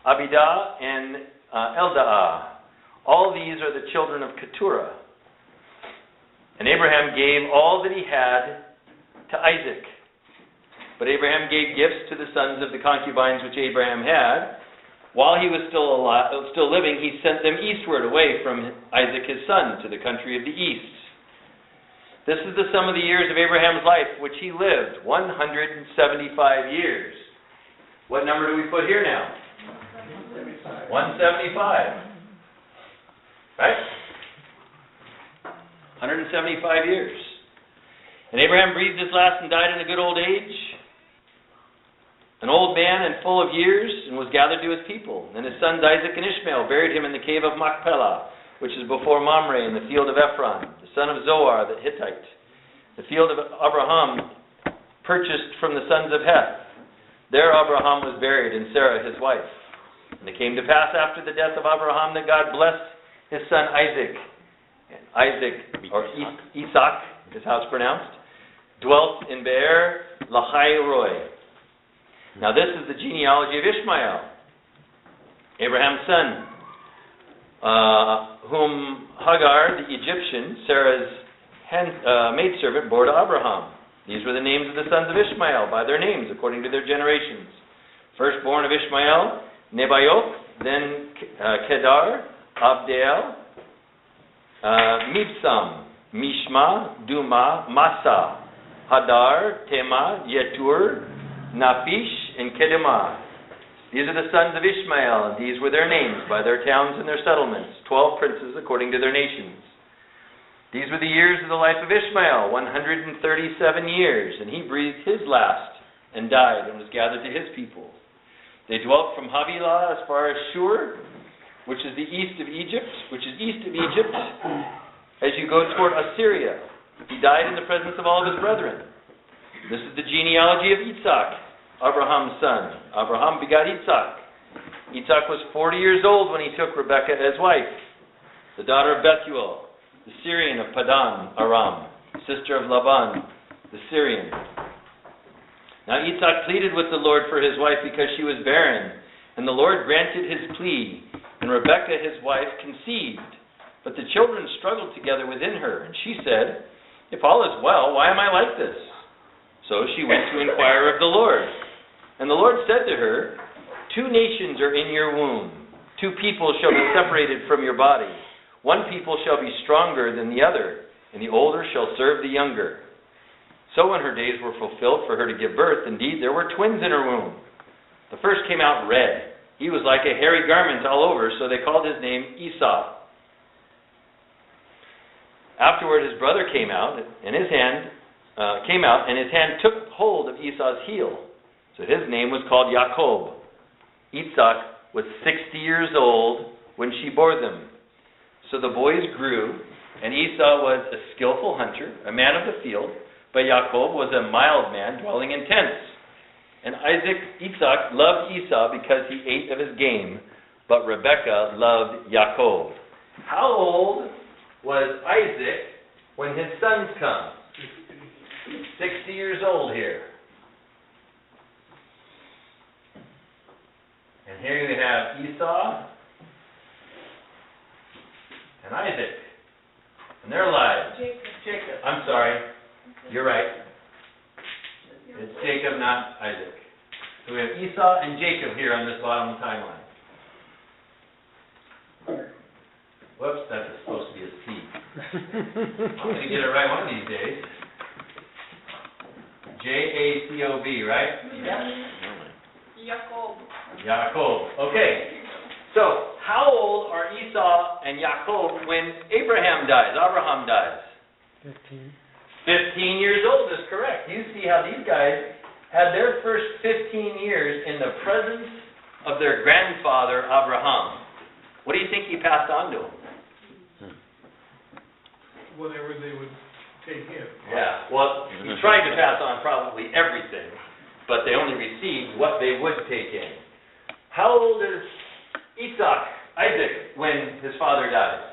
Abidah, and Eldaah. All these are the children of Keturah. And Abraham gave all that he had to Isaac. But Abraham gave gifts to the sons of the concubines which Abraham had. While he was still living, he sent them eastward away from Isaac his son to the country of the east. This is the sum of the years of Abraham's life, which he lived, 175 years. What number do we put here now? 175. Right? 175 years. And Abraham breathed his last and died in a good old age, an old man and full of years, and was gathered to his people. And his sons Isaac and Ishmael buried him in the cave of Machpelah, which is before Mamre, in the field of Ephron, the son of Zoar the Hittite. The field of Abraham purchased from the sons of Heth. There Abraham was buried, and Sarah his wife. And it came to pass after the death of Abraham that God blessed his son Isaac. And Isaac, or Isaac is how it's pronounced, dwelt in Beer Lahai Roi. Now this is the genealogy of Ishmael, Abraham's son, whom Hagar, the Egyptian, Sarah's maidservant, bore to Abraham. These were the names of the sons of Ishmael, by their names, according to their generations. Firstborn of Ishmael, Nebaioth, then Kedar, Abdeel, Mibsam, Mishma, Duma, Massa, Hadar, Tema, Yetur, Naphish, and Kedemah. These are the sons of Ishmael, and these were their names, by their towns and their settlements, 12 princes according to their nations. These were the years of the life of Ishmael, 137 years, and he breathed his last, and died, and was gathered to his people. They dwelt from Havilah as far as Shur, which is east of Egypt, as you go toward Assyria. He died in the presence of all of his brethren. This is the genealogy of Isaac, Abraham's son. Abraham begot Isaac. Isaac was 40 years old when he took Rebekah as wife, the daughter of Bethuel, the Syrian of Padan Aram, sister of Laban, the Syrian. Now Isaac pleaded with the Lord for his wife because she was barren, and the Lord granted his plea, and Rebekah his wife conceived. But the children struggled together within her, and she said, "If all is well, why am I like this?" So she went to inquire of the Lord. And the Lord said to her, "Two nations are in your womb. Two people shall be separated from your body. One people shall be stronger than the other, and the older shall serve the younger." So when her days were fulfilled for her to give birth, indeed there were twins in her womb. The first came out red. He was like a hairy garment all over, so they called his name Esau. Afterward his brother came out, and his hand took hold of Esau's heel. So his name was called Jacob. Isaac was 60 years old when she bore them. So the boys grew, and Esau was a skillful hunter, a man of the field, but Jacob was a mild man dwelling in tents. And Isaac loved Esau because he ate of his game, but Rebekah loved Jacob. How old was Isaac when his sons come? 60 years old here. And here you have Esau and Isaac and their lives. Jacob. I'm sorry. You're right. It's Jacob, not Isaac. So we have Esau and Jacob here on this bottom timeline. Whoops, that's supposed to be a C. I'm going to get it right one of these days. Jacob, right? Jacob. Okay. So, how old are Esau and Jacob when Abraham dies? 15 years old is correct. You see how these guys had their first 15 years in the presence of their grandfather Abraham. What do you think he passed on to them? Whatever they would take in. Yeah, well, he tried to pass on probably everything, but they only received what they would take in. How old is Isaac, when his father dies?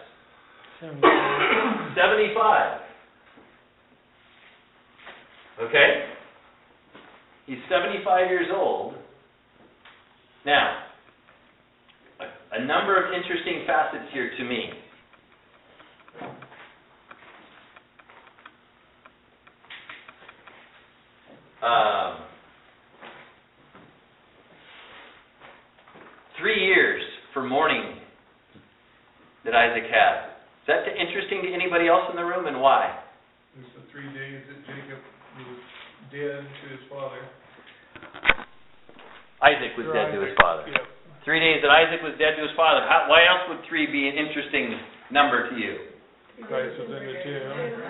75. Okay? He's 75 years old. Now, a number of interesting facets here to me. Three years for mourning that Isaac had. Is that interesting to anybody else in the room, and why? There's the 3 days that Jacob was dead to his father. Isaac was dead to his father. Yeah. 3 days that Isaac was dead to his father. Why else would 3 be an interesting number to you? Christ was in the tomb.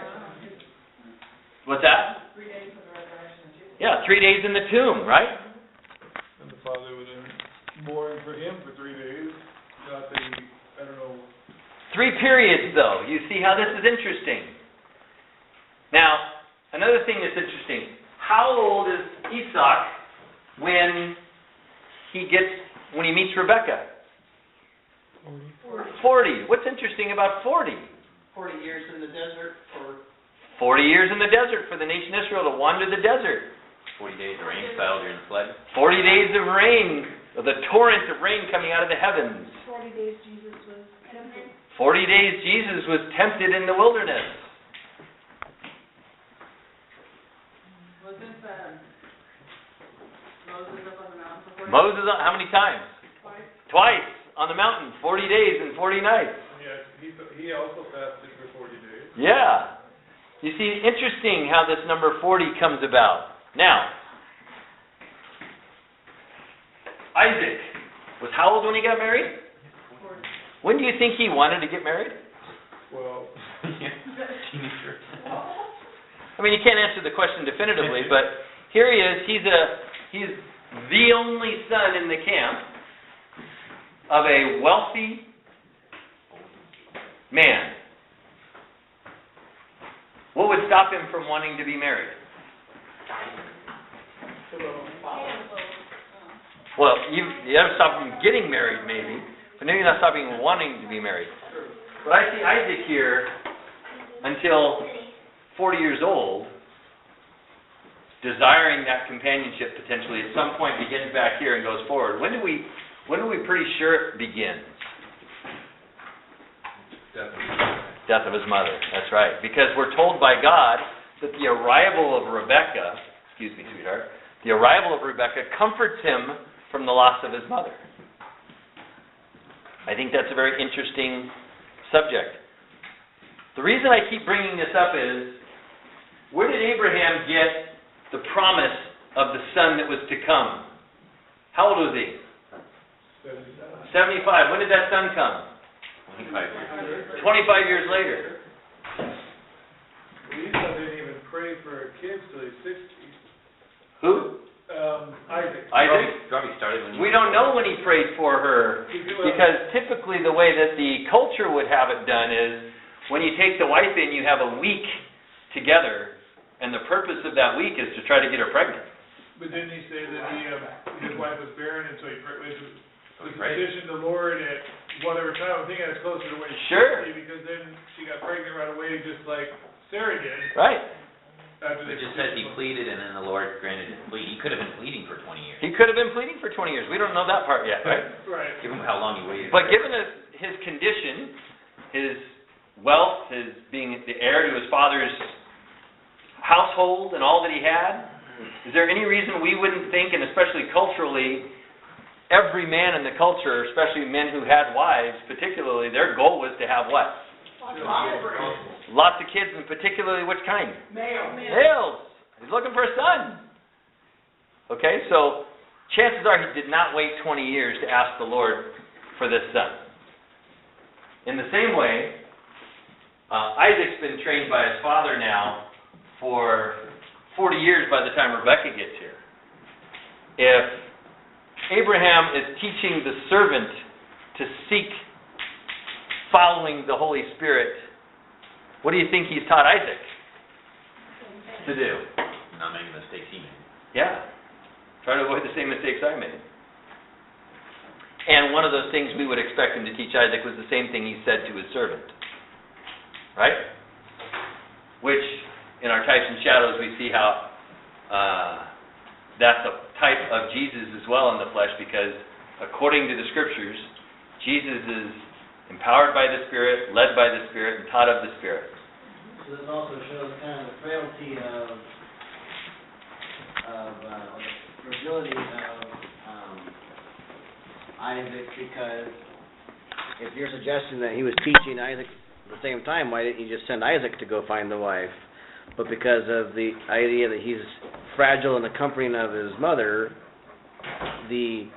What's that? 3 days for the resurrection of Jesus. Yeah, 3 days in the tomb, right? And the father would have mourned for him for 3 days. Not that he, I don't know. 3 periods, though. You see how this is interesting. Now, another thing that's interesting. How old is Isaac when he meets Rebecca? 40. What's interesting about 40? 40 years in the desert for 40 years in the desert for the nation Israel to wander the desert. 40 days of rain fell during the flood. 40 days of rain, the torrent of rain coming out of the heavens. 40 days Jesus was tempted. 40 days Jesus was tempted in the wilderness. Wasn't Moses up on the mountain for 40 days? Moses, how many times? Twice on the mountain, 40 days and 40 nights. Yeah, he also fasted for 40 days. Yeah. You see, interesting how this number 40 comes about. Now, Isaac was how old when he got married? 40. When do you think he wanted to get married? Well, Teenager. I mean, you can't answer the question definitively, but here he is. He's the only son in the camp of a wealthy man. What would stop him from wanting to be married? Well, you haven't stopped him getting married, maybe, but maybe not stopping him wanting to be married. But I see Isaac here until 40 years old, desiring that companionship potentially. At some point, begins back here and goes forward. When are we pretty sure it begins? Death of his mother. That's right. Because we're told by God that the arrival of Rebecca, excuse me, sweetheart, the arrival of Rebecca comforts him from the loss of his mother. I think that's a very interesting subject. The reason I keep bringing this up is, where did Abraham get the promise of the son that was to come? How old was he? 75. When did that son come? 25 years. 25 years later. Esau didn't even pray for kids till he's 60. Who? Isaac. Isaac? Probably started when We don't know when he prayed for her, because typically the way that the culture would have it done is, when you take the wife in, you have a week together, and the purpose of that week is to try to get her pregnant. But didn't he say that his wife was barren, and so he Right. petitioned the Lord at whatever time? I think that's closer to when she Sure. was 60, because then she got pregnant right away, just like Sarah did. Right. After It just says he pleaded and then the Lord granted his plea. He could have been pleading for 20 years. He could have been pleading for 20 years. We don't know that part yet, right? Right. Given how long he waited. But given his condition, his wealth, his being the heir to his father's household and all that he had, is there any reason we wouldn't think, and especially culturally, every man in the culture, especially men who had wives, particularly, their goal was to have what? Lots of kids, and particularly which kind? Males. He's looking for a son. Okay, so chances are he did not wait 20 years to ask the Lord for this son. In the same way, Isaac's been trained by his father now for 40 years by the time Rebecca gets here. if Abraham is teaching the servant to seek following the Holy Spirit, what do you think he's taught Isaac to do? Not making the mistakes he made. Yeah. Try to avoid the same mistakes I made. And one of those things we would expect him to teach Isaac was the same thing he said to his servant. Right? Which, in our types and shadows, we see how that's a type of Jesus as well in the flesh, because according to the Scriptures, Jesus is empowered by the Spirit, led by the Spirit, and taught of the Spirit. So this also shows kind of the frailty of fragility of Isaac, because if you're suggesting that he was teaching Isaac at the same time, why didn't you just send Isaac to go find the wife? But because of the idea that he's fragile in the comforting of his mother, maybe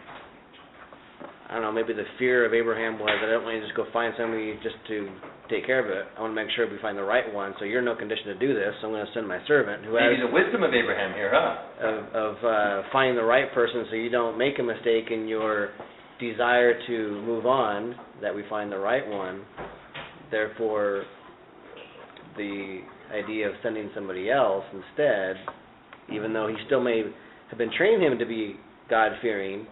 the fear of Abraham was, I don't want to just go find somebody just to take care of it. I want to make sure we find the right one, so you're in no condition to do this, so I'm going to send my servant who has... Maybe the wisdom of Abraham here, huh? Of finding the right person so you don't make a mistake in your desire to move on, that we find the right one. Therefore, the idea of sending somebody else instead, even though he still may have been training him to be God-fearing,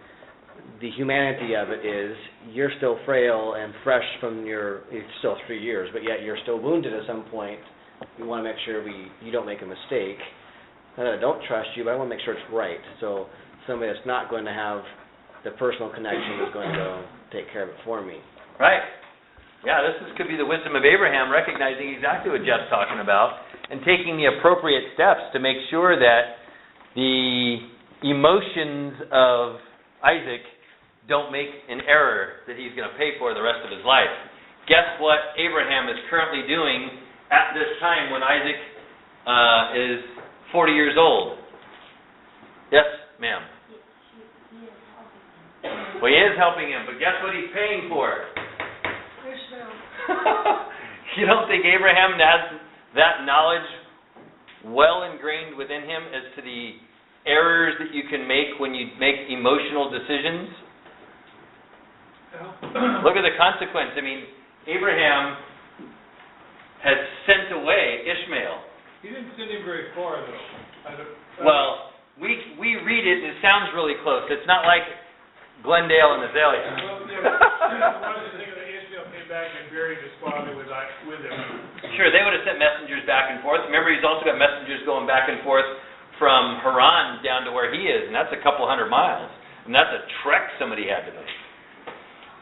the humanity of it is you're still frail and fresh from it's still 3 years, but yet you're still wounded at some point. We want to make sure you don't make a mistake. Not that I don't trust you, but I want to make sure it's right. So somebody that's not going to have the personal connection is going to go take care of it for me. Right. Yeah, could be the wisdom of Abraham, recognizing exactly what Jeff's talking about and taking the appropriate steps to make sure that the emotions of Isaac don't make an error that he's going to pay for the rest of his life. Guess what Abraham is currently doing at this time when Isaac is 40 years old? Yes, ma'am. Well, he is helping him, but guess what he's paying for? You don't think Abraham has that knowledge well ingrained within him as to the errors that you can make when you make emotional decisions? Look at the consequence. I mean, Abraham has sent away Ishmael. He didn't send him very far, though. Well, we read it and it sounds really close. It's not like Glendale and Azalea. Well, yeah, one of the things that Ishmael came back and buried his father with him. Sure, they would have sent messengers back and forth. Remember, he's also got messengers going back and forth from Haran down to where he is, and that's a couple 100 miles. And that's a trek somebody had to make.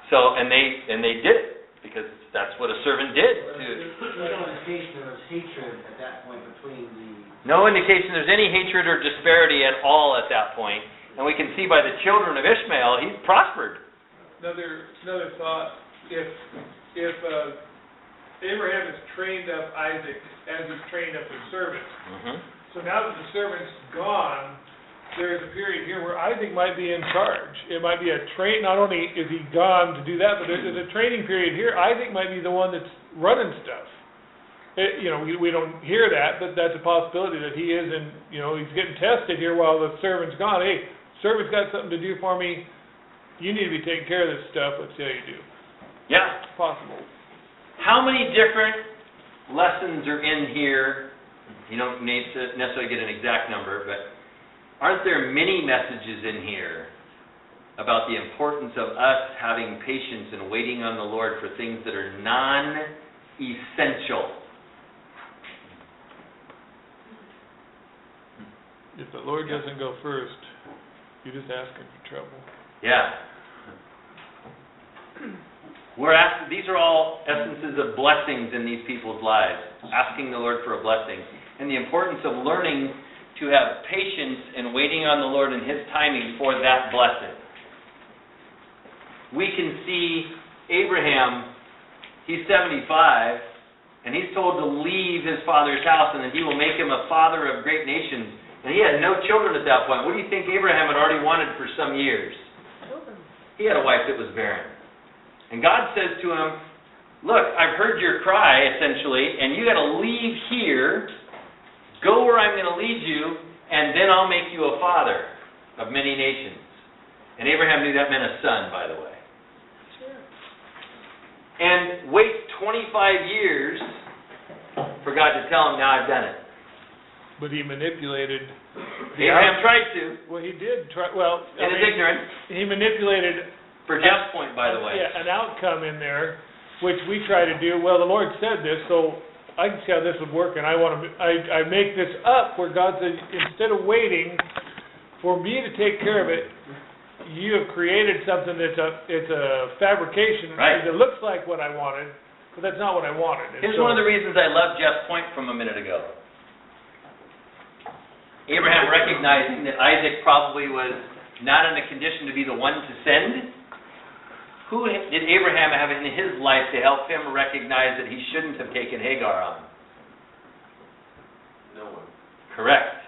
So, and they did it, because that's what a servant did. There's no indication there was hatred at that point between the... No indication there's any hatred or disparity at all at that point. And we can see by the children of Ishmael, he's prospered. Another thought, if Abraham has trained up Isaac as he's trained up his servant, so now that the servant's gone, there's a period here where Isaac might be in charge. It might be not only is he gone to do that, but there's a training period here. Isaac might be the one that's running stuff. We don't hear that, but that's a possibility that he is, and he's getting tested here while the servant's gone. Hey, servant's got something to do for me. You need to be taking care of this stuff. Let's see how you do. Yeah. It's possible. How many different lessons are in here? You don't need to necessarily get an exact number, but aren't there many messages in here about the importance of us having patience and waiting on the Lord for things that are non-essential? If the Lord doesn't go first, you're just asking for trouble. Yeah. These are all essences of blessings in these people's lives, asking the Lord for a blessing, and the importance of learning to have patience and waiting on the Lord and His timing for that blessing. We can see Abraham, he's 75, and he's told to leave his father's house and that He will make him a father of great nations. And he had no children at that point. What do you think Abraham had already wanted for some years? Children. He had a wife that was barren. And God says to him, look, I've heard your cry, essentially, and you got to leave here, go where I'm going to lead you, and then I'll make you a father. of many nations. And Abraham knew that meant a son, by the way. Sure. And wait 25 years for God to tell him, now I've done it. But he manipulated. Abraham tried to, Well, he did try, well, in his ignorance, he manipulated. for Jeff's point, by the way. Yeah, an outcome in there, which we try to do. Well, the Lord said this, so I can see how this would work, and I make this up where God says, instead of waiting for me to take care of it, you have created something it's a fabrication. Right. It looks like what I wanted, but that's not what I wanted. And Here's so- one of the reasons I love Jeff's point from a minute ago. Abraham recognizing that Isaac probably was not in a condition to be the one to send. Who did Abraham have in his life to help him recognize that he shouldn't have taken Hagar on? No one. Correct.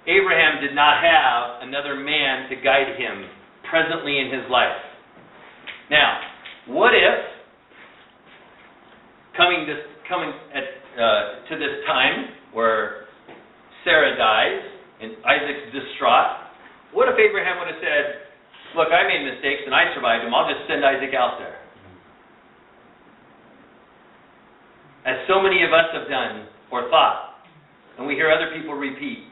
Abraham did not have another man to guide him presently in his life. Now, what if, coming to this time where Sarah dies and Isaac's distraught, what if Abraham would have said, look, I made mistakes and I survived them, I'll just send Isaac out there. As so many of us have done or thought, and we hear other people repeat.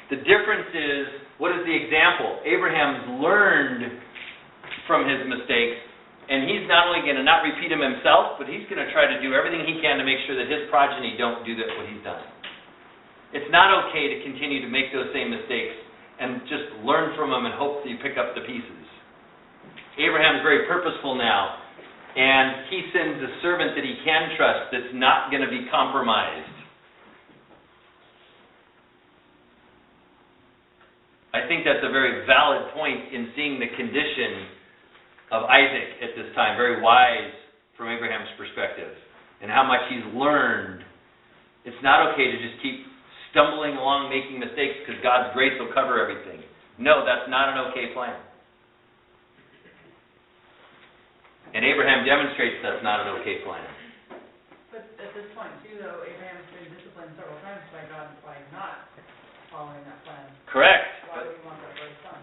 The difference is, what is the example? Abraham's learned from his mistakes, and he's not only going to not repeat them himself, but he's going to try to do everything he can to make sure that his progeny don't do what he's done. It's not okay to continue to make those same mistakes and just learn from them and hope that you pick up the pieces. Abraham's very purposeful now, and he sends a servant that he can trust that's not going to be compromised. I think that's a very valid point in seeing the condition of Isaac at this time, very wise from Abraham's perspective, and how much he's learned. It's not okay to just keep stumbling along making mistakes because God's grace will cover everything. No, that's not an okay plan. And Abraham demonstrates that's not an okay plan. But at this point too, though, Abraham's been disciplined several times by God by not following that plan. Correct. Why would he want that for his son?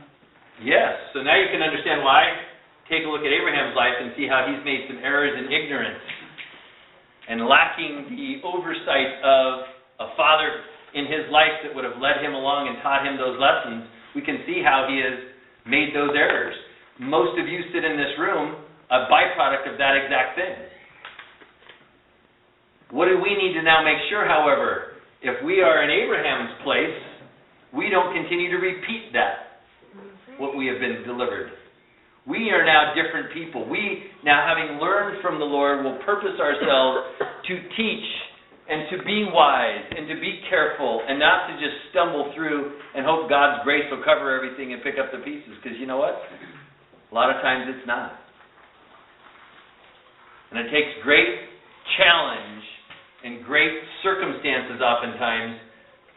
Yes, so now you can understand why. Take a look at Abraham's life and see how he's made some errors in ignorance and lacking the oversight of a father in his life that would have led him along and taught him those lessons. We can see how he has made those errors. Most of you sit in this room a byproduct of that exact thing. What do we need to now make sure, however, if we are in Abraham's place, we don't continue to repeat that, what we have been delivered. We are now different people. We, now having learned from the Lord, will purpose ourselves to teach and to be wise and to be careful and not to just stumble through and hope God's grace will cover everything and pick up the pieces. Because you know what? A lot of times it's not. And it takes great challenge and great circumstances oftentimes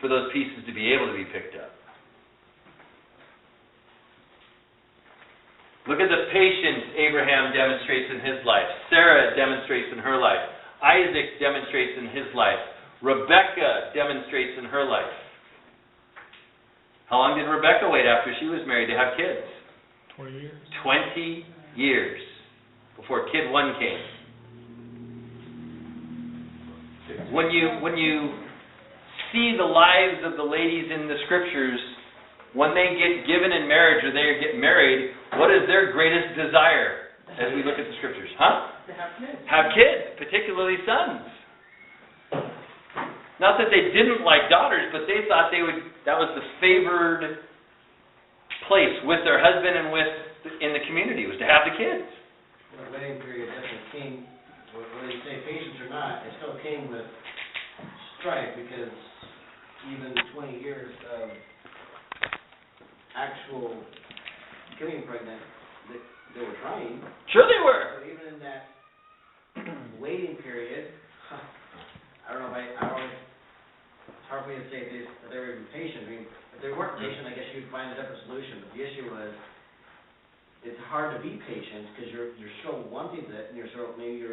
for those pieces to be able to be picked up. Look at the patience Abraham demonstrates in his life. Sarah demonstrates in her life. Isaac demonstrates in his life. Rebecca demonstrates in her life. How long did Rebecca wait after she was married to have kids? 20 years. 20 years before kid one came. When you see the lives of the ladies in the scriptures, when they get given in marriage or they get married, what is their greatest desire as we look at the scriptures? Huh? To have kids. Have kids, particularly sons. Not that they didn't like daughters, but they thought that was the favored place with their husband and in the community, was to have the kids. The wedding period definitely came, whether you say patience or not, it still came with strife, because even 20 years of actual getting pregnant, they were trying. Sure they were. So even in that waiting period, I don't know it's hard for me to say if they were even patient. I mean, if they weren't patient, I guess you'd find a different solution. But the issue was, it's hard to be patient because you're still wanting it, and you're sort of, maybe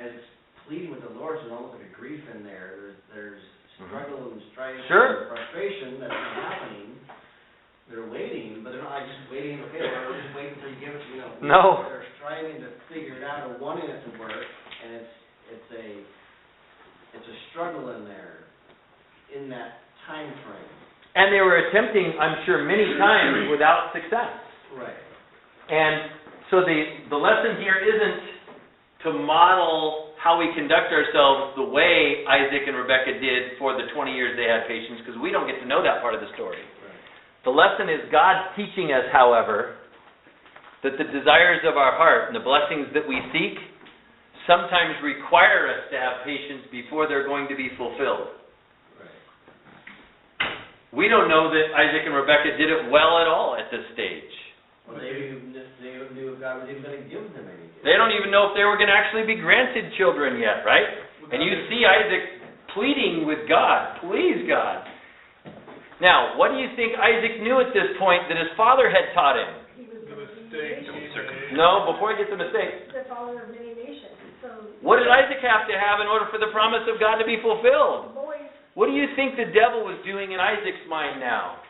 as it's pleading with the Lord, there's almost like a grief in there. There's struggle and strife Sure. and frustration that's not happening. They're waiting, but they're not just waiting, okay, well, we'll just wait until you give it, you know. No. They're striving to figure it out or wanting it to work, and it's a struggle in there, in that time frame. And they were attempting, I'm sure, many times without success. Right. And so the lesson here isn't to model how we conduct ourselves the way Isaac and Rebekah did for the 20 years they had patience, because we don't get to know that part of the story. The lesson is God teaching us, however, that the desires of our heart and the blessings that we seek sometimes require us to have patience before they're going to be fulfilled. Right. We don't know that Isaac and Rebekah did it well at all at this stage. Well, they knew if God was even going to give them any. They don't even know if they were going to actually be granted children yet, right? And you see Isaac pleading with God, please God. Now, what do you think Isaac knew at this point that his father had taught him? He was The going to be mistake nation. he made. No, before he gets the mistake. The father of many nations, so. What did Isaac have to have in order for the promise of God to be fulfilled? Boys, What do you think the devil was doing in Isaac's mind now,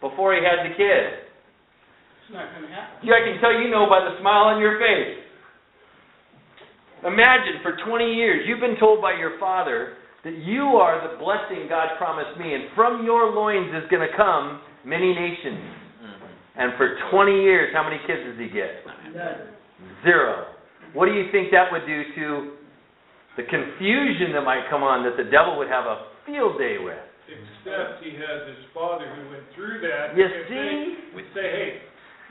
before he had the kid? It's not gonna happen. I can tell you know by the smile on your face. Imagine, for 20 years, you've been told by your father that you are the blessing God promised me, and from your loins is going to come many nations. And for 20 years, how many kids does he get? None. 0. What do you think that would do to the confusion that might come on that the devil would have a field day with? Except he has his father who went through that. You and see? Would say, hey,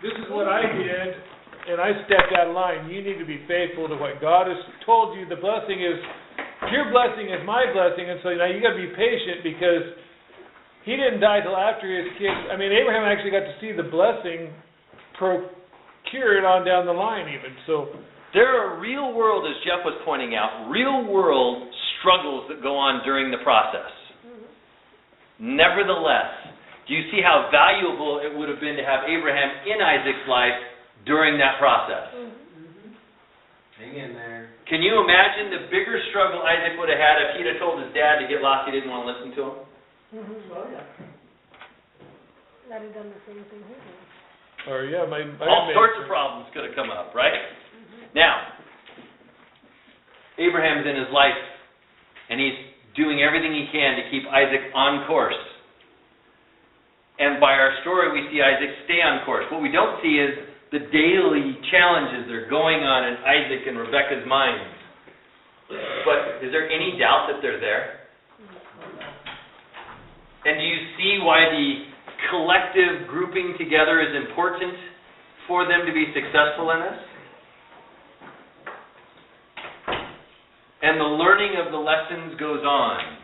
this is what I did, and I stepped out of line. You need to be faithful to what God has told you. The blessing is, your blessing is my blessing, and so now you got to be patient because he didn't die till after his kids. I mean, Abraham actually got to see the blessing procured on down the line even. So there are real world, as Jeff was pointing out, real world struggles that go on during the process. Nevertheless, do you see how valuable it would have been to have Abraham in Isaac's life during that process? Hang in there. Can you imagine the bigger struggle Isaac would have had if he'd have told his dad to get lost, he didn't want to listen to him? Oh, yeah. I'd have done the same thing he did. or yeah, All sorts of problems could have come up, right? Now, Abraham's in his life, and he's doing everything he can to keep Isaac on course. And by our story, we see Isaac stay on course. What we don't see is the daily challenges that are going on in Isaac and Rebekah's minds. But is there any doubt that they're there? And do you see why the collective grouping together is important for them to be successful in this? And the learning of the lessons goes on.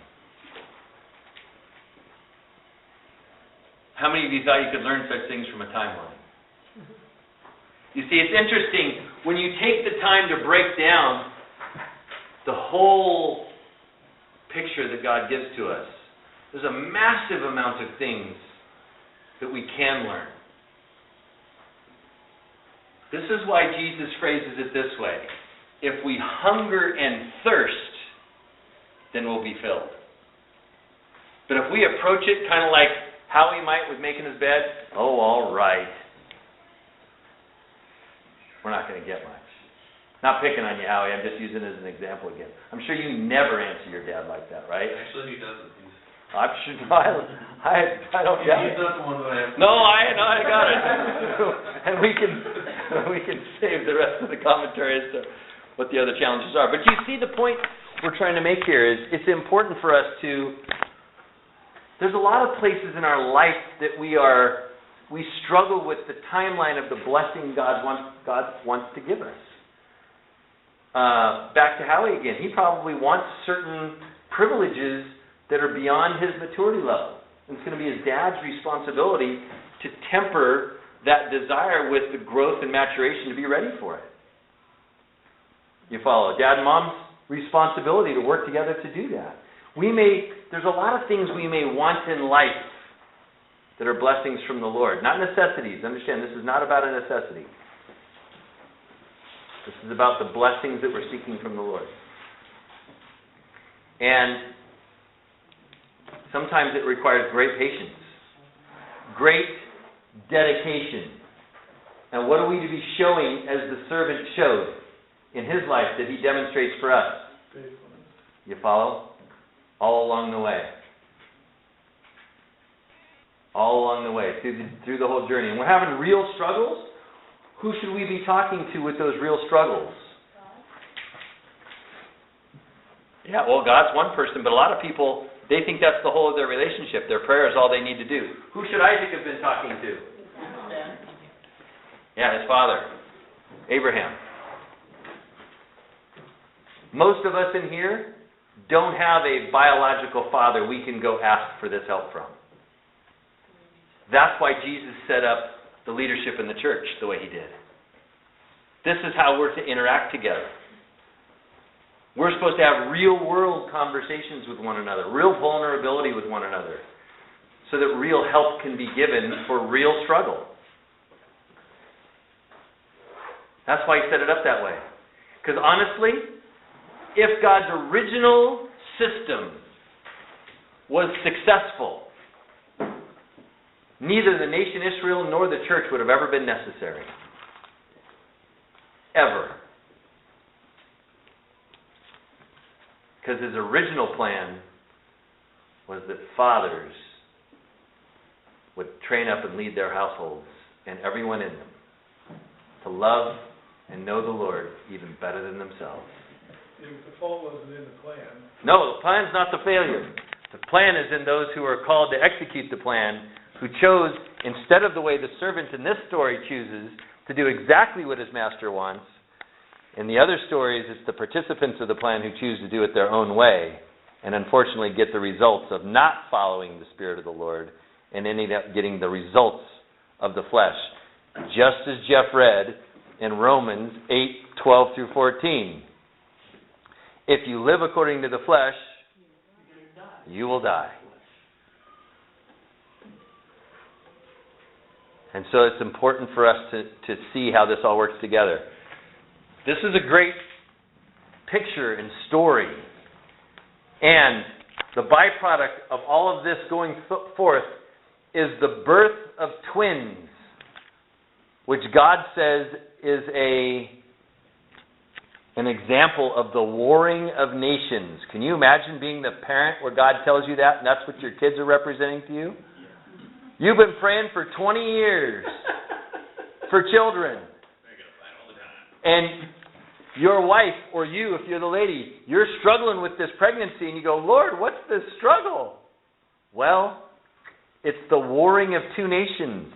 How many of you thought you could learn such things from a timeline? You see, it's interesting, when you take the time to break down the whole picture that God gives to us, there's a massive amount of things that we can learn. This is why Jesus phrases it this way: if we hunger and thirst, then we'll be filled. But if we approach it kind of like Howie might with making his bed, oh, all right, we're not going to get much. Not picking on you, Howie. I'm just using it as an example again. I'm sure you never answer your dad like that, right? Actually, he doesn't. I'm sure. I don't doubt it. He's not the one that I have. No, I got it. And we can save the rest of the commentary as to what the other challenges are. But you see the point we're trying to make here is it's important for us to. There's a lot of places in our life that we struggle with the timeline of the blessing God wants to give us. Back to Howie again. He probably wants certain privileges that are beyond his maturity level. And it's going to be his dad's responsibility to temper that desire with the growth and maturation to be ready for it. You follow? Dad and mom's responsibility to work together to do that. There's a lot of things we may want in life that are blessings from the Lord. Not necessities. Understand, this is not about a necessity. This is about the blessings that we're seeking from the Lord. And sometimes it requires great patience, great dedication. And what are we to be showing as the servant showed in his life that he demonstrates for us? Faithfulness. You follow? All along the way. All along the way, through the whole journey. And we're having real struggles. Who should we be talking to with those real struggles? Yeah, well, God's one person, but a lot of people, they think that's the whole of their relationship. Their prayer is all they need to do. Who should Isaac have been talking to? Yeah, his father, Abraham. Most of us in here don't have a biological father we can go ask for this help from. That's why Jesus set up the leadership in the church the way he did. This is how we're to interact together. We're supposed to have real-world conversations with one another, real vulnerability with one another, so that real help can be given for real struggle. That's why he set it up that way. Because honestly, if God's original system was successful, neither the nation Israel nor the church would have ever been necessary. Ever. Because his original plan was that fathers would train up and lead their households and everyone in them to love and know the Lord even better than themselves. The fault wasn't in the plan. No, the plan's not the failure. The plan is in those who are called to execute the plan, who chose, instead of the way the servant in this story chooses, to do exactly what his master wants. In the other stories, it's the participants of the plan who choose to do it their own way, and unfortunately get the results of not following the Spirit of the Lord, and ending up getting the results of the flesh. Just as Jeff read in Romans 8:12 through 14. If you live according to the flesh, you will die. And so it's important for us to see how this all works together. This is a great picture and story. And the byproduct of all of this going forth is the birth of twins, which God says is an example of the warring of nations. Can you imagine being the parent where God tells you that and that's what your kids are representing to you? You've been praying for 20 years for children. And your wife, or you, if you're the lady, you're struggling with this pregnancy and you go, Lord, what's the struggle? Well, it's the warring of two nations.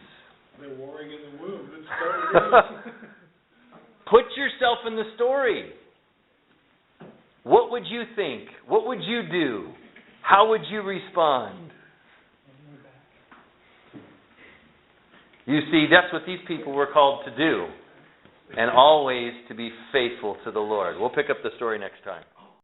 They're warring in the womb. It started. Put yourself in the story. What would you think? What would you do? How would you respond? You see, that's what these people were called to do. And always to be faithful to the Lord. We'll pick up the story next time.